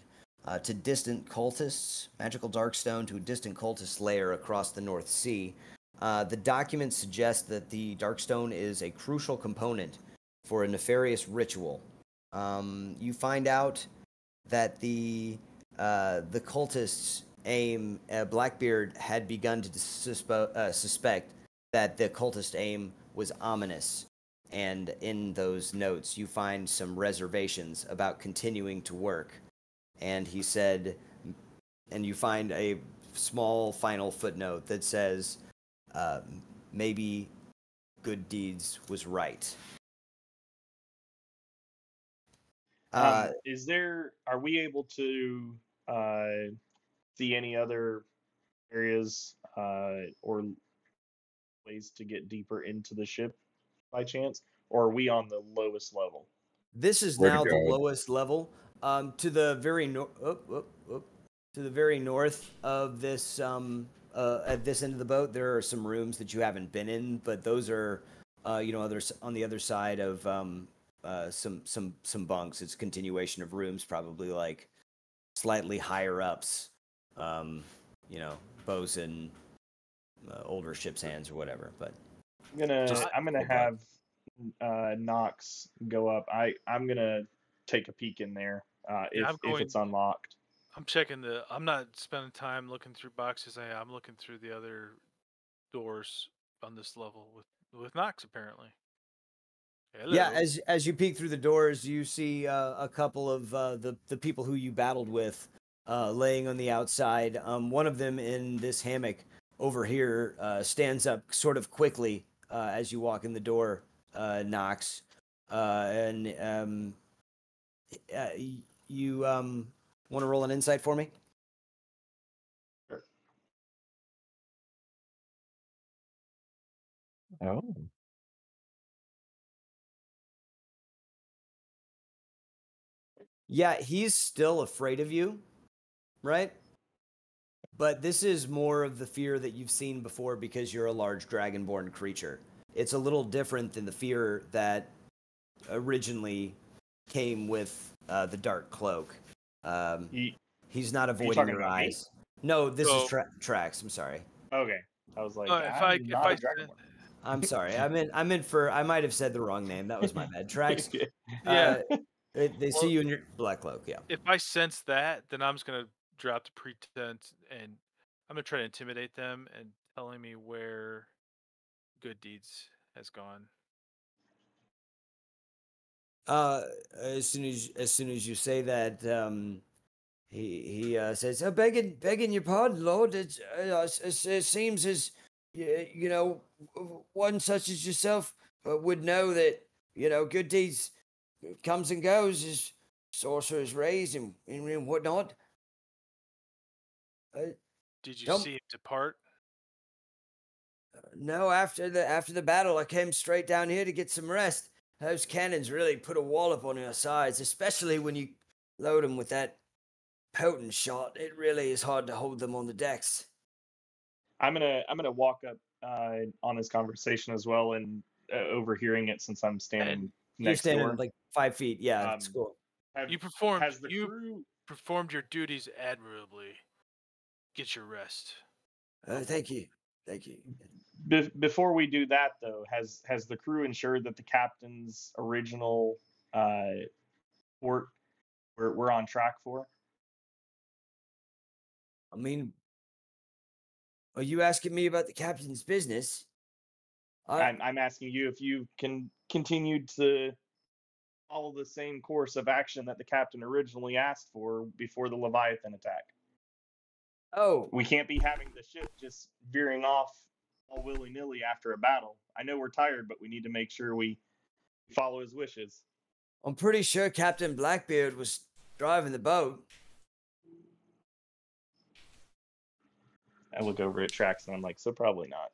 to distant cultists, magical darkstone to a distant cultist lair across the North Sea. The documents suggest that the Darkstone is a crucial component for a nefarious ritual. You find out that the cultists aim. Blackbeard had begun to suspect that the cultist aim was ominous, and in those notes you find some reservations about continuing to work. And he said, and you find a small final footnote that says, maybe Good Deeds was right. Are we able to see any other areas or ways to get deeper into the ship by chance? Or are we on the lowest level? This is Where to now the go? lowest level. To the very to the very north of this, at this end of the boat, there are some rooms that you haven't been in, but those are, others on the other side of some bunks. It's a continuation of rooms, probably like slightly higher ups. Bosun, older ship's hands or whatever. But I'm gonna have Knox go up. I'm gonna take a peek in there if it's unlocked. I'm checking I'm not spending time looking through boxes. I'm looking through the other doors on this level with Knox apparently. Hello. Yeah, as you peek through the doors, you see a couple of the people who you battled with laying on the outside. One of them in this hammock over here stands up sort of quickly as you walk in the door, Knox, and you want to roll an insight for me? Sure. Oh. Yeah, he's still afraid of you, right? But this is more of the fear that you've seen before because you're a large dragonborn creature. It's a little different than the fear that originally came with the dark cloak. He's not avoiding your eyes. No, this is Trax. I'm sorry. Okay, I was like, I'm sorry. I might have said the wrong name. That was my bad. Trax. Yeah. They see you in your black cloak. Yeah. If I sense that, then I'm just gonna drop the pretense and I'm gonna try to intimidate them and telling me where Good Deeds has gone. As soon as you say that, he says, begging your pardon, Lord. It seems as one such as yourself would know that Good Deeds comes and goes as sorcerers raise and whatnot. Did you see him depart? No, after the battle, I came straight down here to get some rest. Those cannons really put a wall up on your sides, especially when you load them with that potent shot. It really is hard to hold them on the decks. I'm gonna walk up on his conversation as well and overhearing it since I'm standing next door. You're standing like 5 feet. Yeah, that's cool. You performed your duties admirably. Get your rest. Thank you. Before we do that, though, has the crew ensured that the captain's original port we're on track for? I mean, are you asking me about the captain's business? I'm asking you if you can continue to follow the same course of action that the captain originally asked for before the Leviathan attack. Oh, we can't be having the ship just veering off all willy-nilly after a battle. I know we're tired, but we need to make sure we follow his wishes. I'm pretty sure Captain Blackbeard was driving the boat. I look over at Trax and I'm like, so probably not.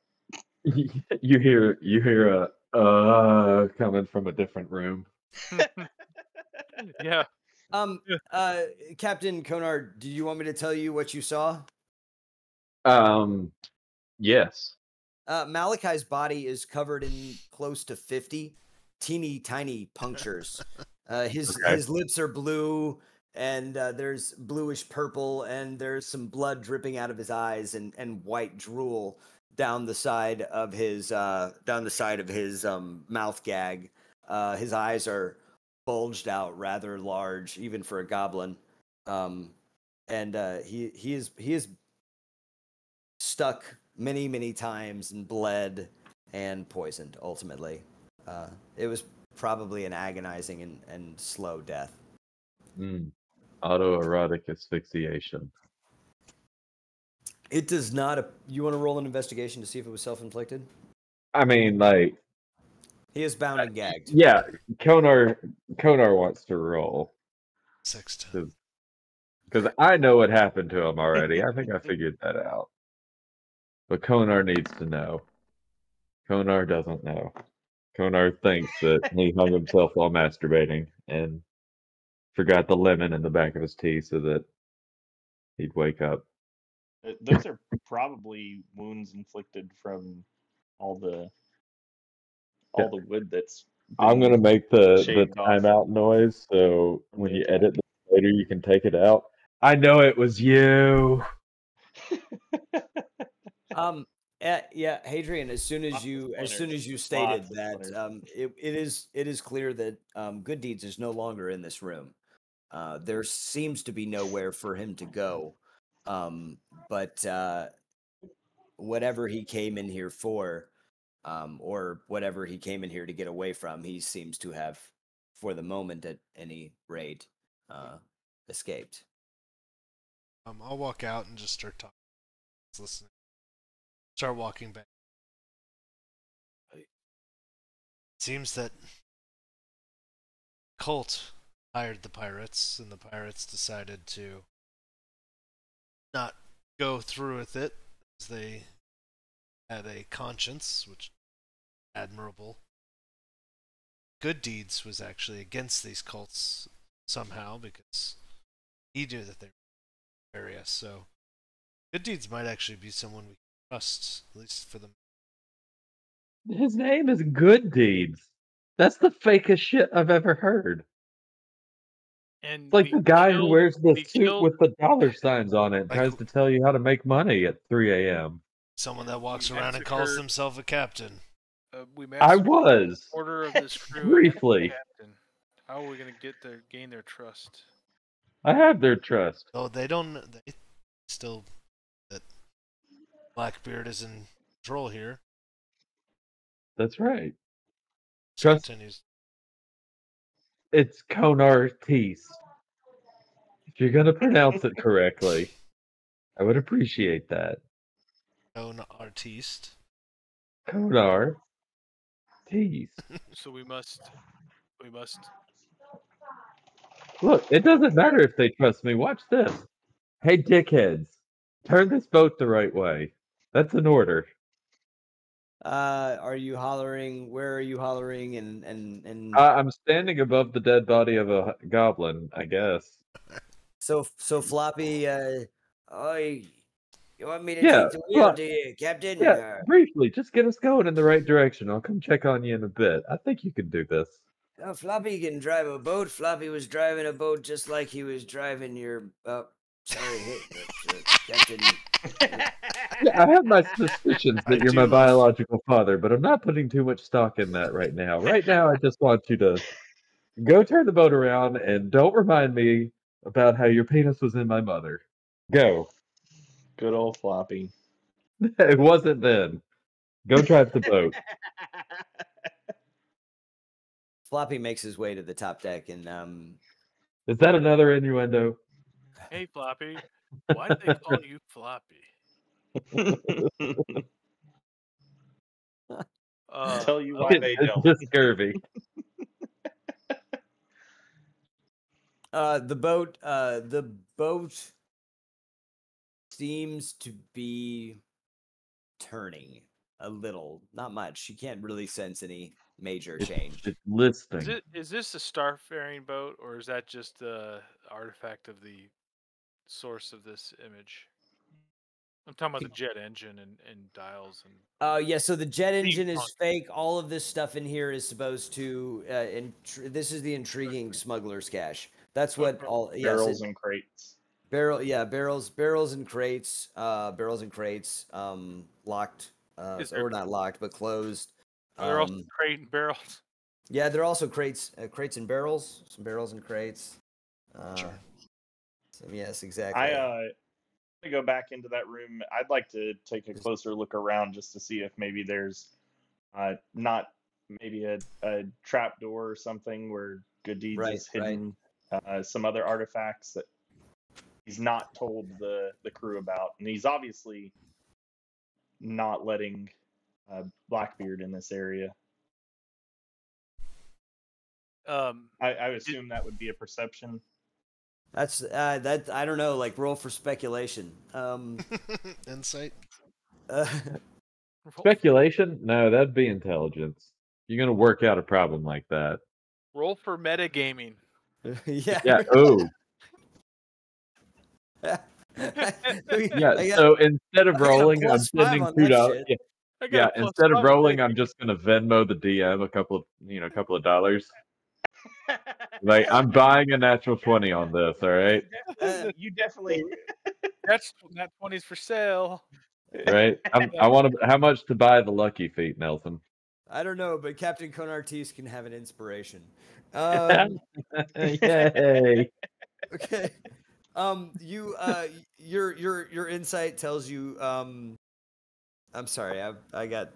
You hear a coming from a different room. Yeah. Captain Conard, do you want me to tell you what you saw? Yes. Malachi's body is covered in close to 50 teeny tiny punctures. His lips are blue, and there's bluish purple, and there's some blood dripping out of his eyes and white drool. down the side of his mouth gag. His eyes are bulged out rather large, even for a goblin. And he is stuck many times and bled and poisoned. Ultimately, it was probably an agonizing and slow death. Autoerotic asphyxiation. It does not. You want to roll an investigation to see if it was self-inflicted? I mean, like, he is bound and gagged. Yeah, Konar wants to roll 6 because I know what happened to him already. I think I figured that out. But Konar needs to know. Konar doesn't know. Konar thinks that he hung himself while masturbating and forgot the lemon in the back of his tea so that he'd wake up. Those are probably wounds inflicted from all the wood that's I'm gonna make the shaved off. timeout noise so when you edit this later you can take it out. I know it was you. Yeah, Hadrian. As soon as you stated that, it is clear that Good Deeds is no longer in this room. There seems to be nowhere for him to go. But whatever he came in here for, or whatever he came in here to get away from, he seems to have, for the moment at any rate, escaped. I'll walk out and just start talking. Listening. Start walking back. It seems that cult hired the pirates, and the pirates decided to not go through with it, as they had a conscience, which is admirable. Good Deeds was actually against these cults somehow because he knew that they were nefarious. So Good Deeds might actually be someone we can trust, at least for them. His name is Good Deeds. That's the fakest shit I've ever heard. And it's like the guy who wears the suit with the dollar signs on it and tries to tell you how to make money at 3 a.m. Someone that walks around and calls himself a captain. I was. Order of this crew Briefly. captain. How are we going to gain their trust? I have their trust. Oh, they don't. They still that Blackbeard is in control here. That's right. Trust. Continues. It's Konar Tees. If you're gonna pronounce it correctly, I would appreciate that. Konar Tees. Konar Tees. So we must. Look, it doesn't matter if they trust me. Watch this. Hey, dickheads, turn this boat the right way. That's an order. Are you hollering? Where are you hollering? And I'm standing above the dead body of a goblin, I guess. So Floppy, you want me to take the wheel, do you, Captain? Yeah, briefly, just get us going in the right direction. I'll come check on you in a bit. I think you can do this. Oh, Floppy can drive a boat. Floppy was driving a boat just like he was driving your. Sorry, Captain. Yeah, I have my suspicions that you're my biological father, but I'm not putting too much stock in that right now. Right now, I just want you to go turn the boat around and don't remind me about how your penis was in my mother. Go. Good old Floppy. It wasn't then. Go drive the boat. Floppy makes his way to the top deck and Is that another innuendo? Hey, Floppy. Why do they call you Floppy? Tell you why they don't. It's just scurvy. The boat seems to be turning a little, not much. You can't really sense any major change. It's listing. Is this a starfaring boat, or is that just the artifact of the source of this image? I'm talking about the jet engine and dials and. Yeah. So the jet engine is fake. All of this stuff in here is supposed to. This is the intriguing smuggler's cache. That's what all. Barrels and crates. Barrels and crates. Locked or not locked, but closed. Are there also crate and barrels? Yeah, there are also crates and barrels. Some barrels and crates. Sure. So yes, exactly. I go back into that room. I'd like to take a closer look around just to see if maybe there's not maybe a trap door or something where Good Deeds is hidden, some other artifacts that he's not told the crew about, and he's obviously not letting Blackbeard in this area. I assume that would be a perception. That's that I don't know. Like roll for speculation. Insight. Speculation? No, that'd be intelligence. You're gonna work out a problem like that. Roll for metagaming. Yeah. Yeah. Oh. Yeah. So instead of rolling, I'm sending $2. Yeah. Instead of rolling, I'm just gonna Venmo the DM a couple of dollars. Like I'm buying a natural 20 on this. All right. You definitely. That's that 20's for sale. Right. I want to. How much to buy the lucky feet, Nelson? I don't know, but Captain Conartis can have an inspiration. Yay! Okay. Your insight tells you. I'm sorry. I got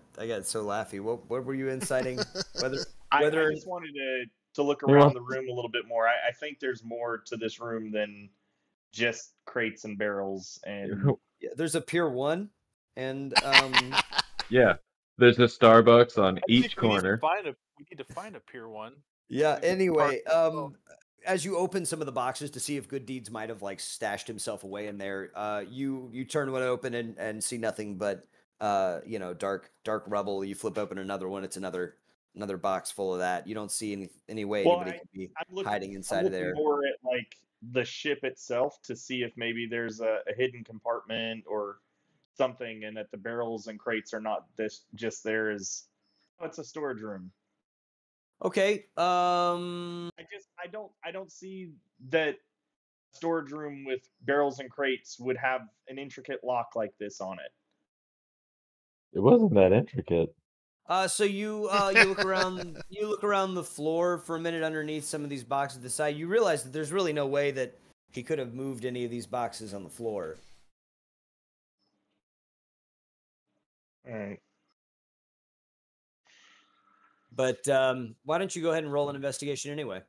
so laughy. What were you inciting? I just wanted to look around the room a little bit more. I think there's more to this room than just crates and barrels. And yeah, there's a Pier 1, and yeah, there's a Starbucks on each corner. We need to find a Pier 1. Yeah. Anyway, as you open some of the boxes to see if Good Deeds might have like stashed himself away in there, you turn one open and see nothing but dark rubble. You flip open another one, it's another box full of that. You don't see any way anybody could be hiding inside of there. More at like the ship itself to see if maybe there's a hidden compartment or something, and that the barrels and crates are not just there as it's a storage room. Okay. I don't see that storage room with barrels and crates would have an intricate lock like this on it. It wasn't that intricate. So you look around the floor for a minute underneath some of these boxes to the side. You realize that there's really no way that he could have moved any of these boxes on the floor. All right. But why don't you go ahead and roll an investigation anyway?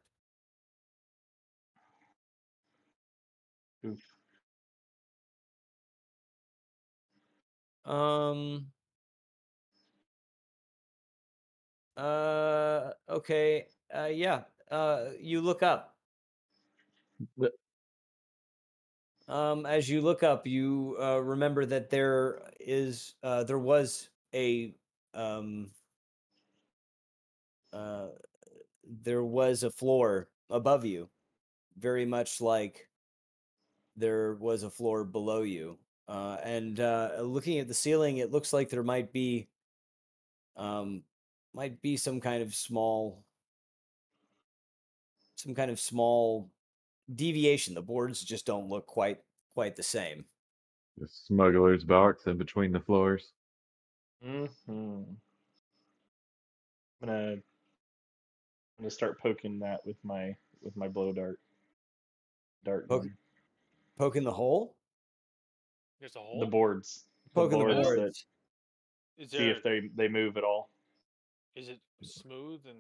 Oof. Okay. Yeah. You look up. As you look up, you remember that there was a floor above you, very much like there was a floor below you. And looking at the ceiling, it looks like there might be some kind of small deviation. The boards just don't look quite the same. The smuggler's box in between the floors. Mm-hmm. I'm gonna start poking that with my blow dart. Poking the hole. There's a hole. The boards. Poking the boards. See if they move at all. Is it smooth and?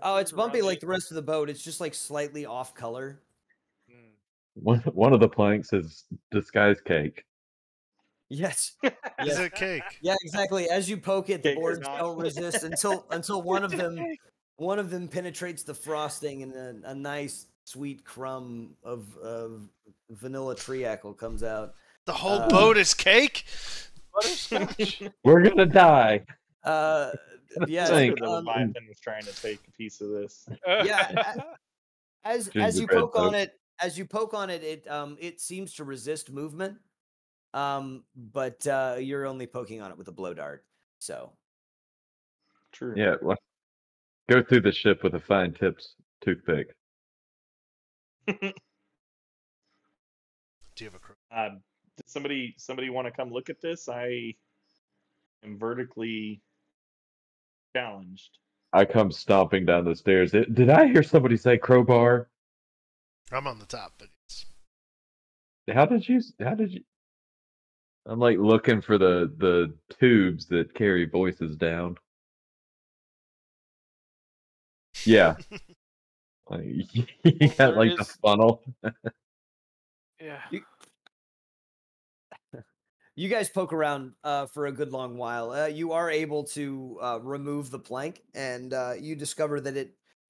Oh, it's bumpy like the rest of the boat. It's just like slightly off color. One of the planks is disguised cake. Yes. Is it cake? Yeah, exactly. As you poke it, the boards don't resist until one of them penetrates the frosting, and a nice sweet crumb of vanilla treacle comes out. The whole boat is cake? We're gonna die. Yeah. Leviathan was trying to take a piece of this. Yeah. As you poke on it, it seems to resist movement. But you're only poking on it with a blow dart. So true. Yeah. Well, go through the ship with a fine tips toothpick. Do you have a crew? Does somebody want to come look at this? am vertically challenged. I come stomping down the stairs. Did I hear somebody say crowbar? I'm on the top, but it's... How did you? I'm like looking for the tubes that carry voices down. Yeah, like, you got like the funnel. Yeah. You guys poke around for a good long while. You are able to remove the plank, and you discover that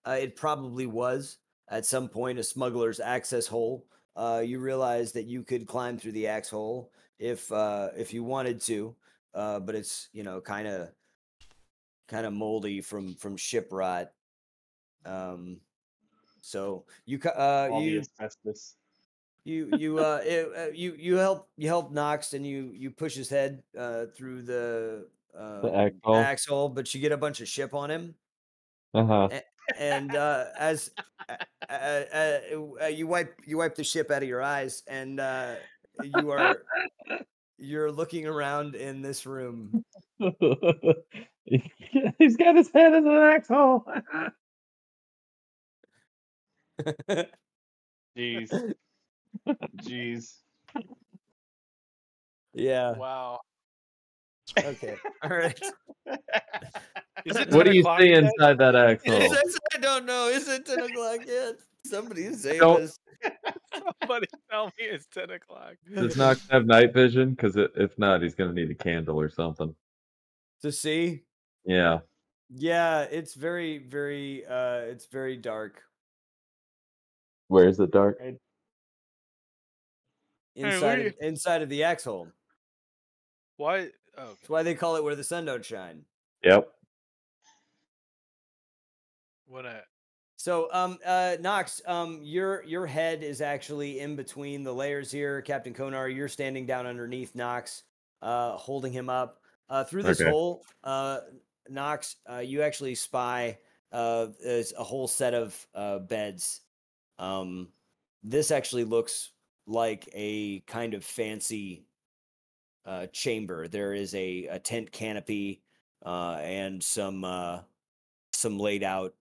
it probably was at some point a smuggler's access hole. You realize that you could climb through the axe hole if you wanted to, but it's kind of moldy from ship rot. So All the asbestos. you help Knox, and you push his head through the axe hole. axe hole, but you get a bunch of ship on him. Uh-huh. And as you wipe the ship out of your eyes, and you're looking around in this room. He's got his head in an axe hole. Jeez. Jeez. Yeah. Wow. Okay. All right. Is it What 10 do you o'clock see yet? inside that axe hole? I don't know. Is it 10 o'clock yet? Somebody save Don't- us. Somebody tell me it's 10 o'clock. Does Knox have night vision? Because if not, he's going to need a candle or something. To see? Yeah. Yeah, it's very dark. Where is it dark? Inside of the axe hole. Why? Oh, That's why they call it where the sun don't shine. Yep. what at? So, Knox, your head is actually in between the layers here, Captain Konar. You're standing down underneath Knox, holding him up. Through this hole, Knox, you actually spy there's a whole set of beds. This actually looks like a kind of fancy chamber. There is a tent canopy and some laid out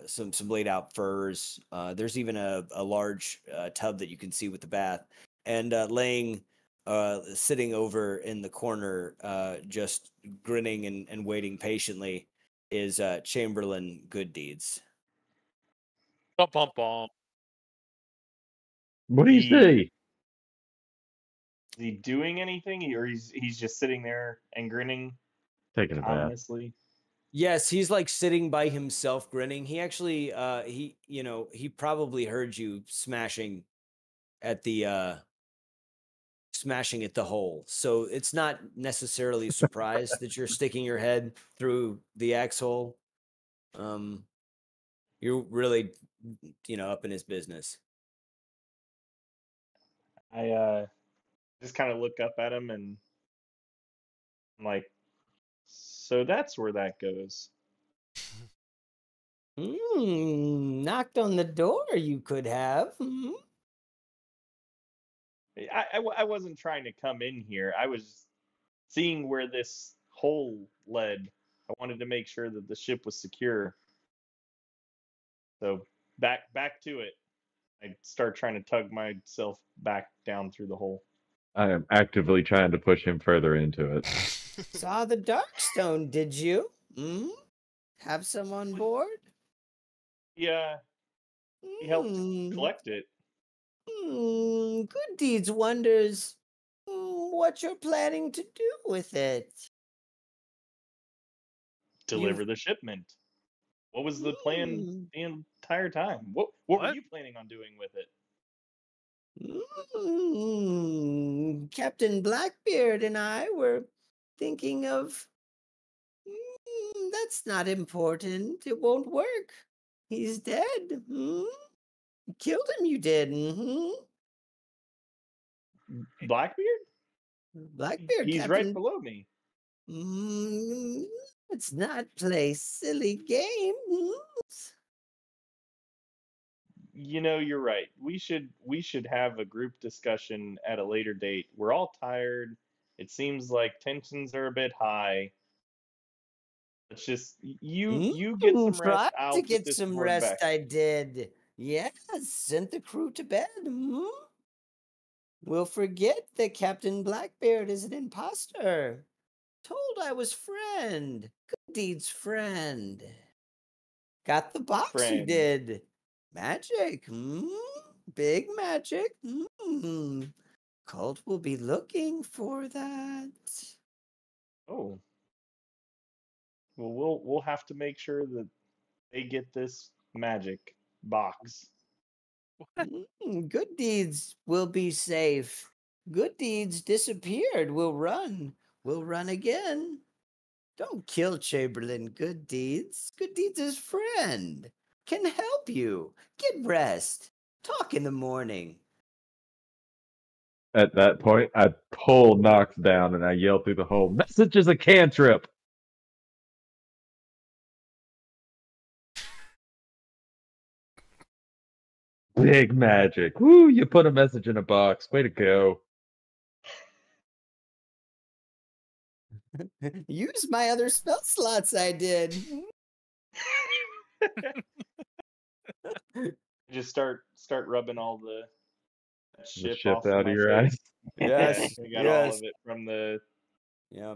some laid out furs. There's even a large tub that you can see with the bath, and sitting over in the corner, just grinning and waiting patiently, is Chamberlain Gooddeeds. Bum, bum, bum. What do you see? Is he doing anything, or he's just sitting there and grinning Taking a bath. ominously? Yes, he's like sitting by himself grinning. He actually he probably heard you smashing at the hole. So it's not necessarily a surprise that you're sticking your head through the axe hole. You're really up in his business. I just kind of look up at him and I'm like, so that's where that goes. Knocked on the door, you could have. I wasn't trying to come in here. I was seeing where this hole led. I wanted to make sure that the ship was secure. So back to it. I start trying to tug myself back down through the hole. I am actively trying to push him further into it. Saw the Darkstone, did you? Have some on board? Yeah, he helped collect it. Gooddeeds wonders what you're planning to do with it. Deliver the shipment. What was the plan the entire time? What were you planning on doing with it? Captain Blackbeard and I were thinking of... that's not important. It won't work. He's dead. Killed him, you did. Blackbeard? Blackbeard, He's Captain. right below me. Let's not play silly games. You're right. We should have a group discussion at a later date. We're all tired. It seems like tensions are a bit high. It's just you get some rest. Tried I'll to put get this some board rest, back. I did. Yes, sent the crew to bed. We'll forget that Captain Blackbeard is an imposter. Told I was friend. Good deeds friend. Got the box you Friend. did. Magic. Big magic. Cult will be looking for that. Oh. Well, we'll have to make sure that they get this magic box. Good deeds will be safe. Good deeds disappeared. We'll run. We'll run again. Don't kill Chamberlain. Good deeds. Good deeds is friend. Can help you. Get rest. Talk in the morning. At that point, I pull Knox down and I yell through the hole, "Message is a cantrip!" Big magic. Woo, you put a message in a box. Way to go. Use my other spell slots I did. Just start rubbing all the The ship shit off of out of my your face. eyes. Yes, I got all yes. of it from the. Yeah.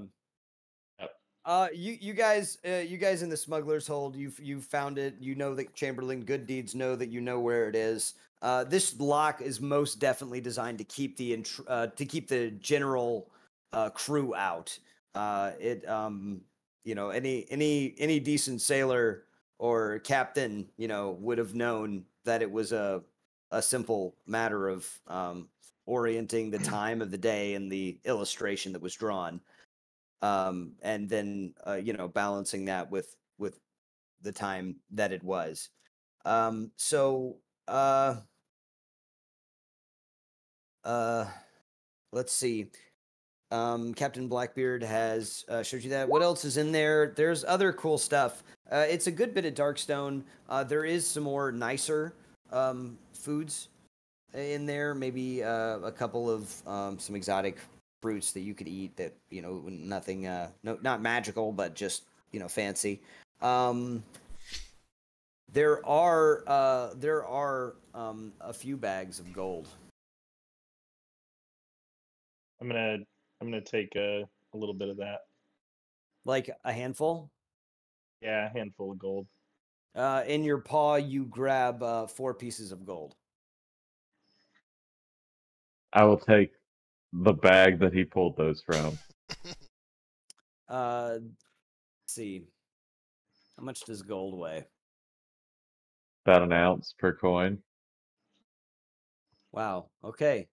Yep. You guys in the smuggler's hold, you found it. You know that Chamberlain Good Deeds know that you know where it is. This lock is most definitely designed to keep the general crew out. Any decent sailor or captain, would have known that it was a simple matter of orienting the time of the day and the illustration that was drawn. And then balancing that with the time that it was. Let's see. Captain Blackbeard has showed you that. What else is in there? There's other cool stuff. It's a good bit of Darkstone. There is some more nicer foods in there. Maybe a couple of some exotic fruits that you could eat that nothing not magical, but just fancy. There are a few bags of gold. I'm gonna take a little bit of that. Like a handful? Yeah, a handful of gold. In your paw, you grab 4 pieces of gold. I will take the bag that he pulled those from. Let's see. How much does gold weigh? About an ounce per coin. Wow. Okay.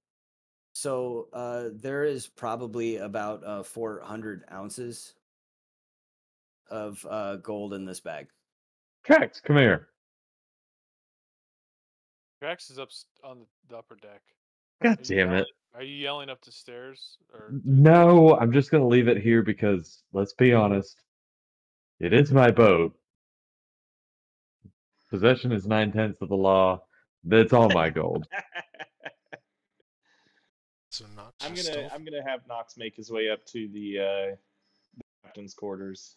So there is probably about 400 ounces of gold in this bag. Trax, come here. Drax is up on the upper deck. God damn it. Are you yelling up the stairs? Or No, I'm just going to leave it here because, let's be honest, it is my boat. Possession is 9/10 of the law. That's all my gold. So not I'm just gonna have Knox make his way up to the captain's quarters.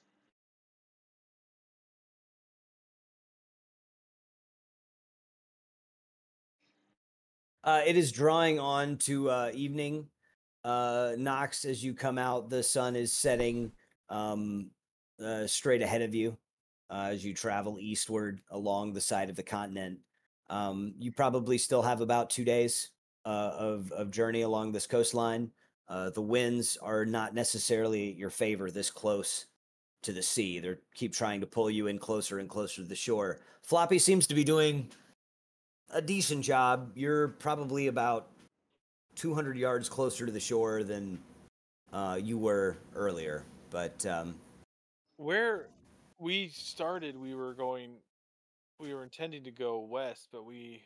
It is drawing on to evening. Knox, as you come out, the sun is setting straight ahead of you as you travel eastward along the side of the continent. You probably still have about 2 days of journey along this coastline. The winds are not necessarily your favor this close to the sea. They keep trying to pull you in closer and closer to the shore. Floppy seems to be doing a decent job. You're probably about 200 yards closer to the shore than you were earlier. But where we started, we were intending to go west, but we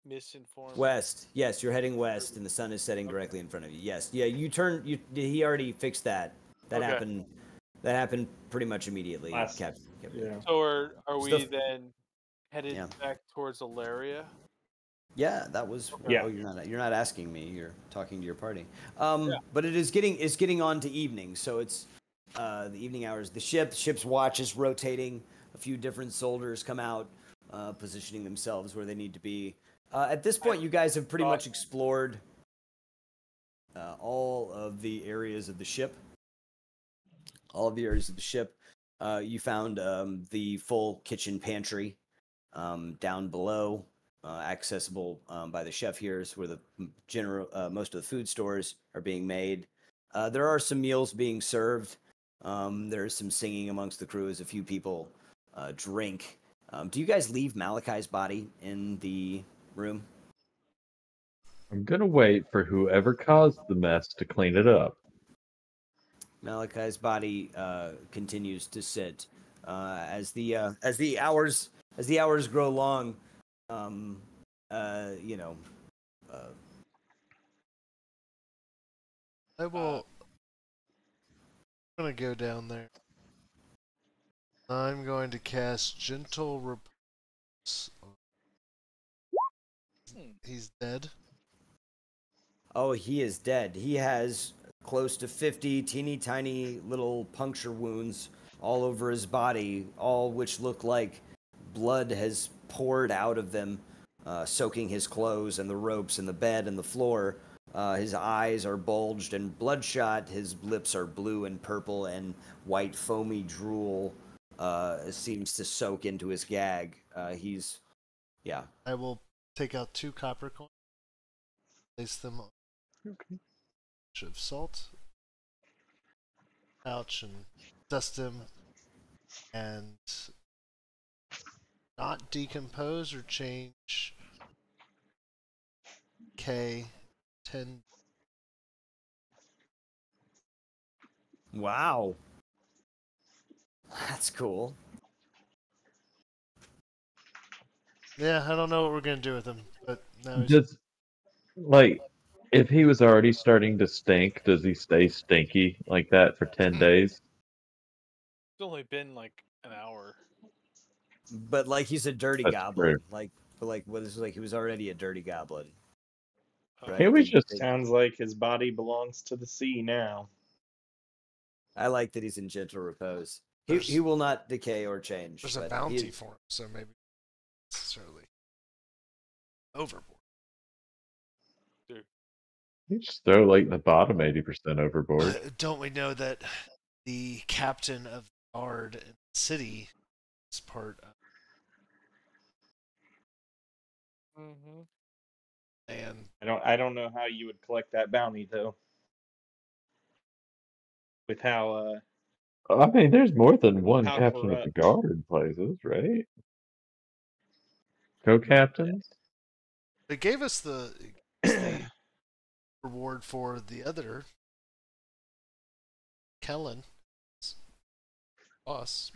misinformed. West. Yes, you're heading west, and the sun is setting directly in front of you. Yes. Yeah, you turn. He already fixed that. That Okay. happened. That happened pretty much immediately. Captain. Yeah. So are we then headed Yeah. back towards Alaria? Yeah, that was. Yeah. Oh, you're not asking me. You're talking to your party. But it's getting on to evening, so it's the evening hours. The ship's watch is rotating. A few different soldiers come out, positioning themselves where they need to be. At this point, you guys have pretty much explored all of the areas of the ship. All of the areas of the ship. You found the full kitchen pantry down below, accessible by the chef here, is where the most of the food stores are being made. There are some meals being served. There's some singing amongst the crew as a few people drink. Do you guys leave Malachi's body in the room? I'm gonna wait for whoever caused the mess to clean it up. Malachi's body continues to sit as the hours grow long. You know, I will. I'm gonna go down there. I'm going to cast Gentle Repose. He's dead. Oh, he is dead. He has close to 50 teeny tiny little puncture wounds all over his body, all which look like blood has poured out of them, soaking his clothes and the ropes and the bed and the floor. His eyes are bulged and bloodshot. His lips are blue and purple, and white foamy drool seems to soak into his gag. Yeah. I will take out 2 copper coins, place them on a bunch of salt, pouch, and dust him, and not decompose or change K 10. Wow. That's cool. Yeah, I don't know what we're gonna do with him, but now he's Does like if he was already starting to stink, does he stay stinky like that for 10 days? It's only been like an hour. But like he's a dirty That's goblin. true. What is like he was already a dirty goblin. Right? Can we They- just they- Sounds like his body belongs to the sea now. I like that he's in gentle repose. He There's- will not decay or change. there's a but bounty for him, so maybe not necessarily overboard. you just throw like the bottom 80% overboard? Don't we know that the captain of the guard in the city is part of? Mm-hmm. And I don't know how you would collect that bounty though. With how I mean, there's more than one how captain of the corrupt. guard in places, right? Co-captains? they gave us the reward for the other Kellen boss.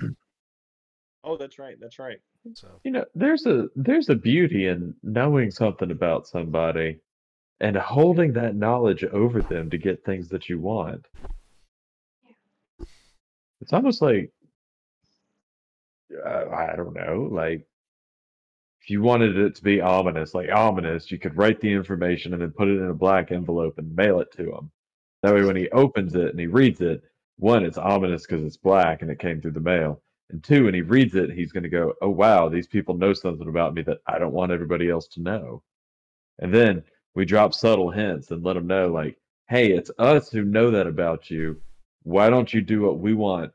Oh, that's right. That's right. So You know, there's a beauty in knowing something about somebody and holding that knowledge over them to get things that you want. It's almost like I don't know, like if you wanted it to be ominous, like ominous, you could write the information and then put it in a black envelope and mail it to him. That way, when he opens it and he reads it, one, it's ominous because it's black and it came through the mail. And two, when he reads it, he's going to go, oh, wow, these people know something about me that I don't want everybody else to know. And then we drop subtle hints and let them know, like, hey, it's us who know that about you. Why don't you do what we want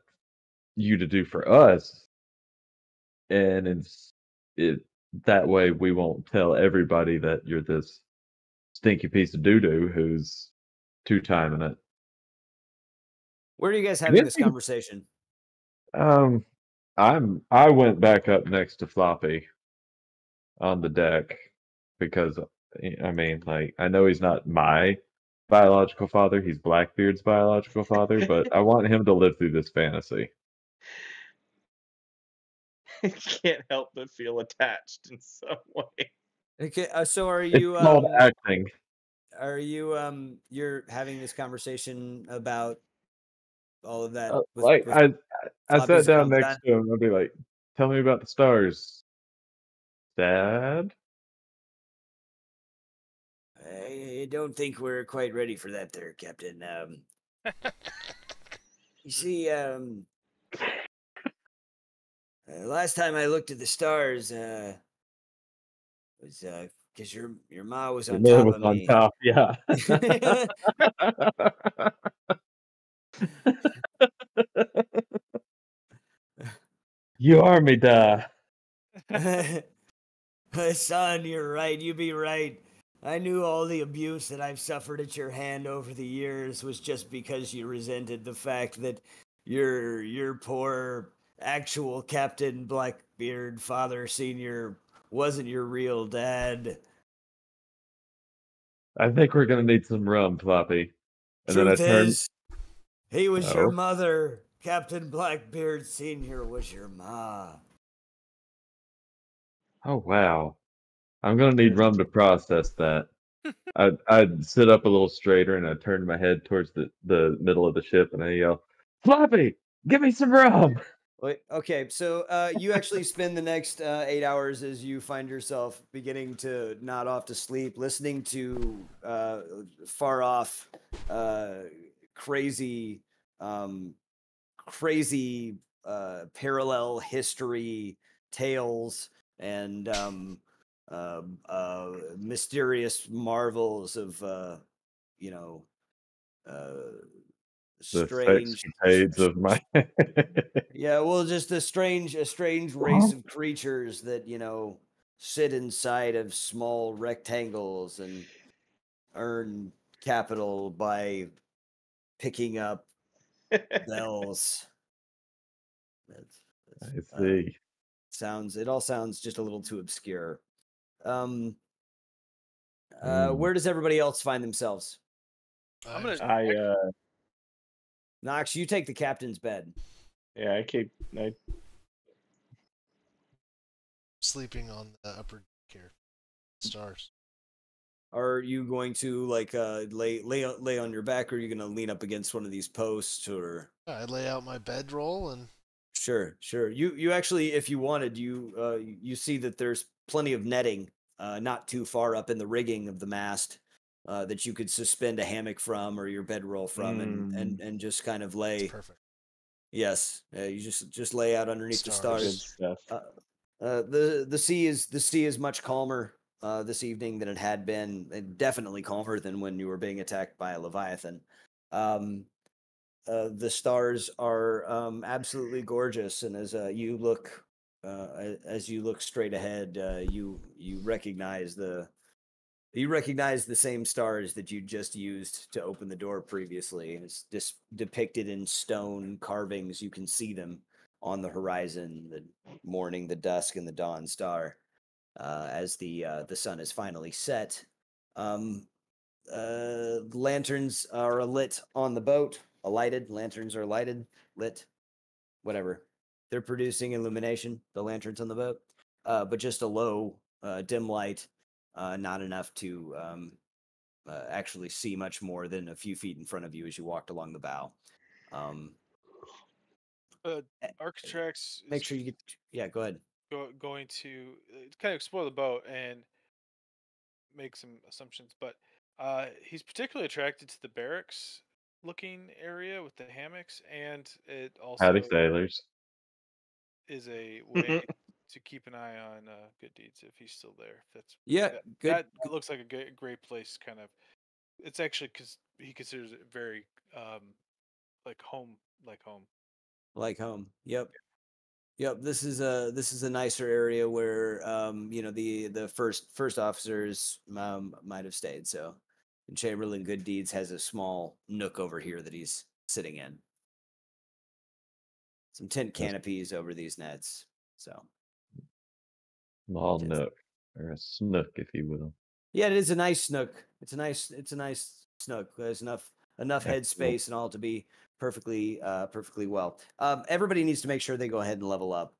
you to do for us? And that way we won't tell everybody that you're this stinky piece of doo-doo who's two-timing it. Where are you guys I having guess this you- conversation? I went back up next to Floppy on the deck because I mean, like, I know he's not my biological father, he's Blackbeard's biological father, but I want him to live through this fantasy. I can't help but feel attached in some way. Okay, so are It's you called acting. you're having this conversation about all of that Like with I Floppy's sat down account next to him. I'd be like, "Tell me about the stars, Dad." I don't think we're quite ready for that there, Captain. You see, last time I looked at the stars, was because your ma was The on moon top was of on me. top, yeah. You are me, da. Son, you're right. You be right. I knew all the abuse that I've suffered at your hand over the years was just because you resented the fact that your poor actual Captain Blackbeard Father Senior wasn't your real dad. I think we're gonna need some rum, Floppy. And then I Truth turned. is, he was your Oh, mother. Captain Blackbeard Senior was your ma. oh wow. I'm gonna need rum to process that. I'd sit up a little straighter and I turned my head towards the middle of the ship and I yell, Floppy, give me some rum. Wait, okay, so you actually spend the next 8 hours as you find yourself beginning to nod off to sleep, listening to far off, crazy, um, crazy parallel history tales and mysterious marvels of you know The strange. sexcapades of my. Yeah, well, just a strange race of creatures that, sit inside of small rectangles and earn capital by picking up bells. That's, I uh, see. it all sounds just a little too obscure. Um, Mm. where does everybody else find themselves? I'm gonna. I Knox, you take the captain's bed. yeah, I Sleeping on the upper deck here. Stars. Are you going to like lay on your back, or are you going to lean up against one of these posts, or? I lay out my bedroll and Sure. You actually, if you wanted, you see that there's plenty of netting, not too far up in the rigging of the mast, that you could suspend a hammock from or your bedroll from, and just kind of it's lay. perfect. Yes, you just lay out underneath the Stars. good stars. stuff. The sea is much calmer this evening than it had been, and definitely calmer than when you were being attacked by a leviathan. Um, the stars are absolutely gorgeous, and as you look straight ahead, you recognize the same stars that you just used to open the door previously. It's just depicted in stone carvings. You can see them on the horizon: the morning, the dusk, and the dawn star. As the sun is finally set, um, lanterns are lit on the boat. Lanterns are lit, whatever. They're producing illumination, the lanterns on the boat, but just a low, dim light, not enough to actually see much more than a few feet in front of you as you walked along the bow. Um, Architrax make is sure you get, yeah, go ahead. going to kind of explore the boat and make some assumptions, but he's particularly attracted to the barracks looking area with the hammocks, and it Howdy, also sailors. is a way to keep an eye on Good Deeds if he's still there. Yeah, good. That looks like a great place. Kind of, it's actually because he considers it very like home, like home. Like home. Yep, this is a nicer area where the first officers might have stayed. So, Chamberlain Good Deeds has a small nook over here that he's sitting in. Some tent A canopies over these nets. So, small just, nook, or a snook, if you will. yeah, it is a nice snook. It's a nice snook. There's enough Excellent. headspace and all to be perfectly well. Everybody needs to make sure they go ahead and level up.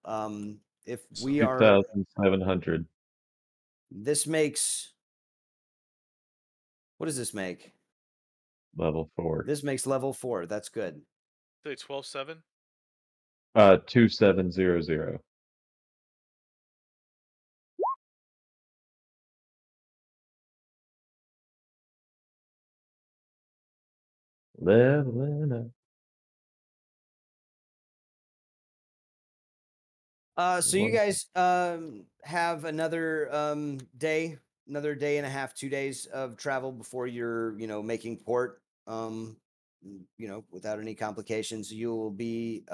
If we are 2,700 this makes what does this make? level 4. This makes level 4. That's good. Say 12-7. 2700. Leveling up. So you guys have another day, another day and a half, 2 days of travel before you're, making port. Without any complications, you will be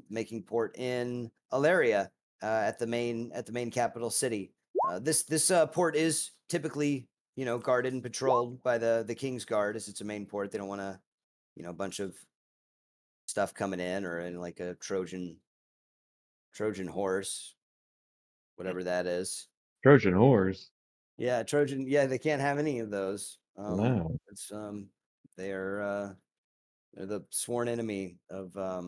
making port in Alaria, at the main capital city. This port is typically, guarded and patrolled by the King's Guard, as it's a main port. They don't want a bunch of stuff coming in, or in like a Trojan horse, whatever that is. Trojan horse. Yeah, Trojan. Yeah, they can't have any of those. No. It's they're the sworn enemy of yeah,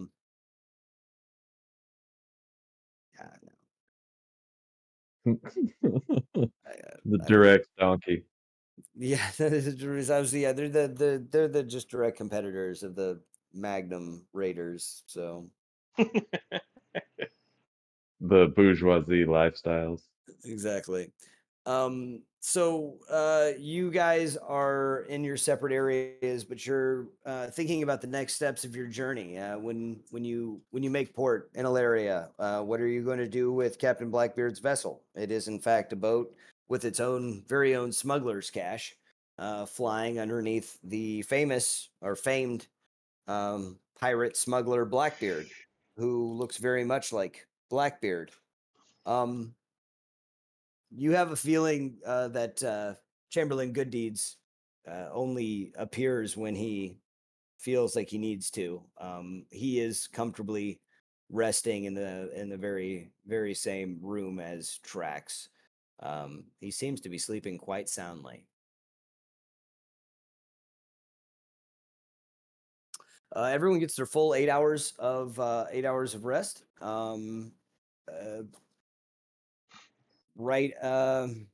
The I don't know. direct donkey. Yeah, yeah, they're the just direct competitors of the Magnum Raiders. So The bourgeoisie lifestyles. exactly. So you guys are in your separate areas, but you're thinking about the next steps of your journey. When you make port in Alaria, what are you going to do with Captain Blackbeard's vessel? It is in fact a boat with its own very own smuggler's cache, flying underneath the famous or famed pirate smuggler Blackbeard, who looks very much like Blackbeard. You have a feeling that Chamberlain Gooddeeds only appears when he feels like he needs to. He is comfortably resting in the very very same room as Trax. He seems to be sleeping quite soundly. Everyone gets their full 8 hours of rest. Right. And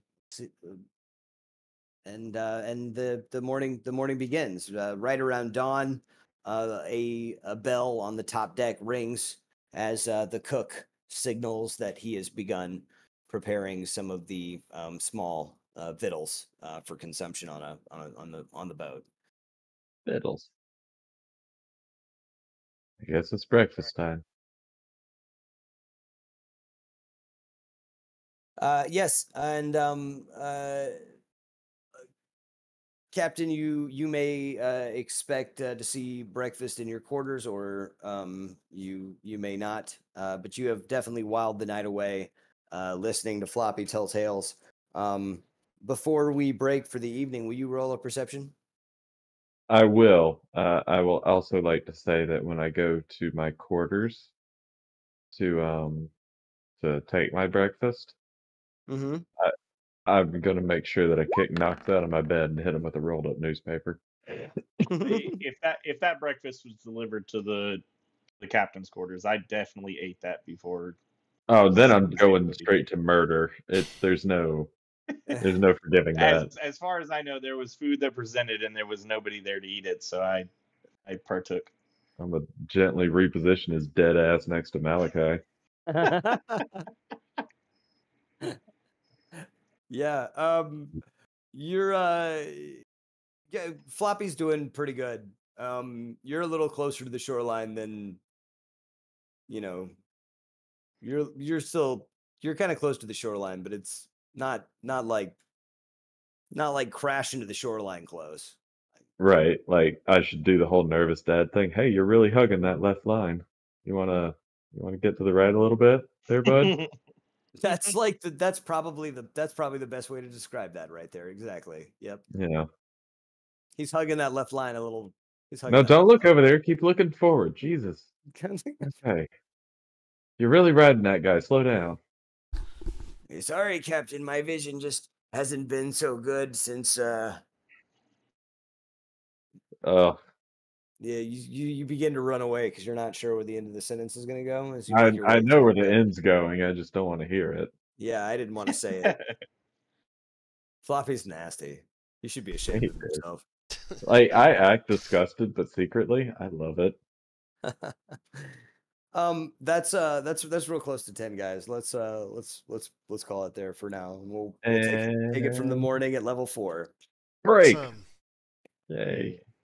the morning begins right around dawn. A bell on the top deck rings as the cook signals that he has begun preparing some of the small victuals for consumption on the boat. Fiddles. I guess it's breakfast time. Yes, and Captain, you may expect to see breakfast in your quarters, or you may not. But you have definitely whiled the night away, listening to Floppy tell tales. Before we break for the evening, will you roll a perception? I will. I will also like to say that when I go to my quarters to take my breakfast, Mm-hmm. I'm gonna make sure that I kick Knox out of my bed and hit him with a rolled up newspaper. If that breakfast was delivered to the captain's quarters, I definitely ate that before. Oh, then I'm was going able to straight get to murder. There's no forgiving that. as far as I know, there was food that presented and there was nobody there to eat it, so I partook. I'm gonna gently reposition his dead ass next to Malachi. Yeah. You're yeah, Floppy's doing pretty good. You're a little closer to the shoreline than you know. You're kind of close to the shoreline, but it's not like crash into the shoreline close. Right, like I should do the whole nervous dad thing. Hey, you're really hugging that left line. You wanna get to the right a little bit there, bud? That's probably the best way to describe that right there. Exactly. Yep. Yeah. He's hugging that left line a little. He's hugging No, that don't left look over there. Keep looking forward. Jesus. line. Okay. You're really riding that guy. Slow down. Sorry, Captain. My vision just hasn't been so good since Oh, yeah, you begin to run away because you're not sure where the end of the sentence is going to go as you I make your I way know through where the the bit. end's going. I just don't want to hear it. Yeah, I didn't want to say it. Floppy's nasty. He should be ashamed of Hate it. himself. Like I act disgusted, but secretly I love it. That's real close to 10, guys. Let's call it there for now. We'll take it from the And morning at level 4. break. Awesome. Yay.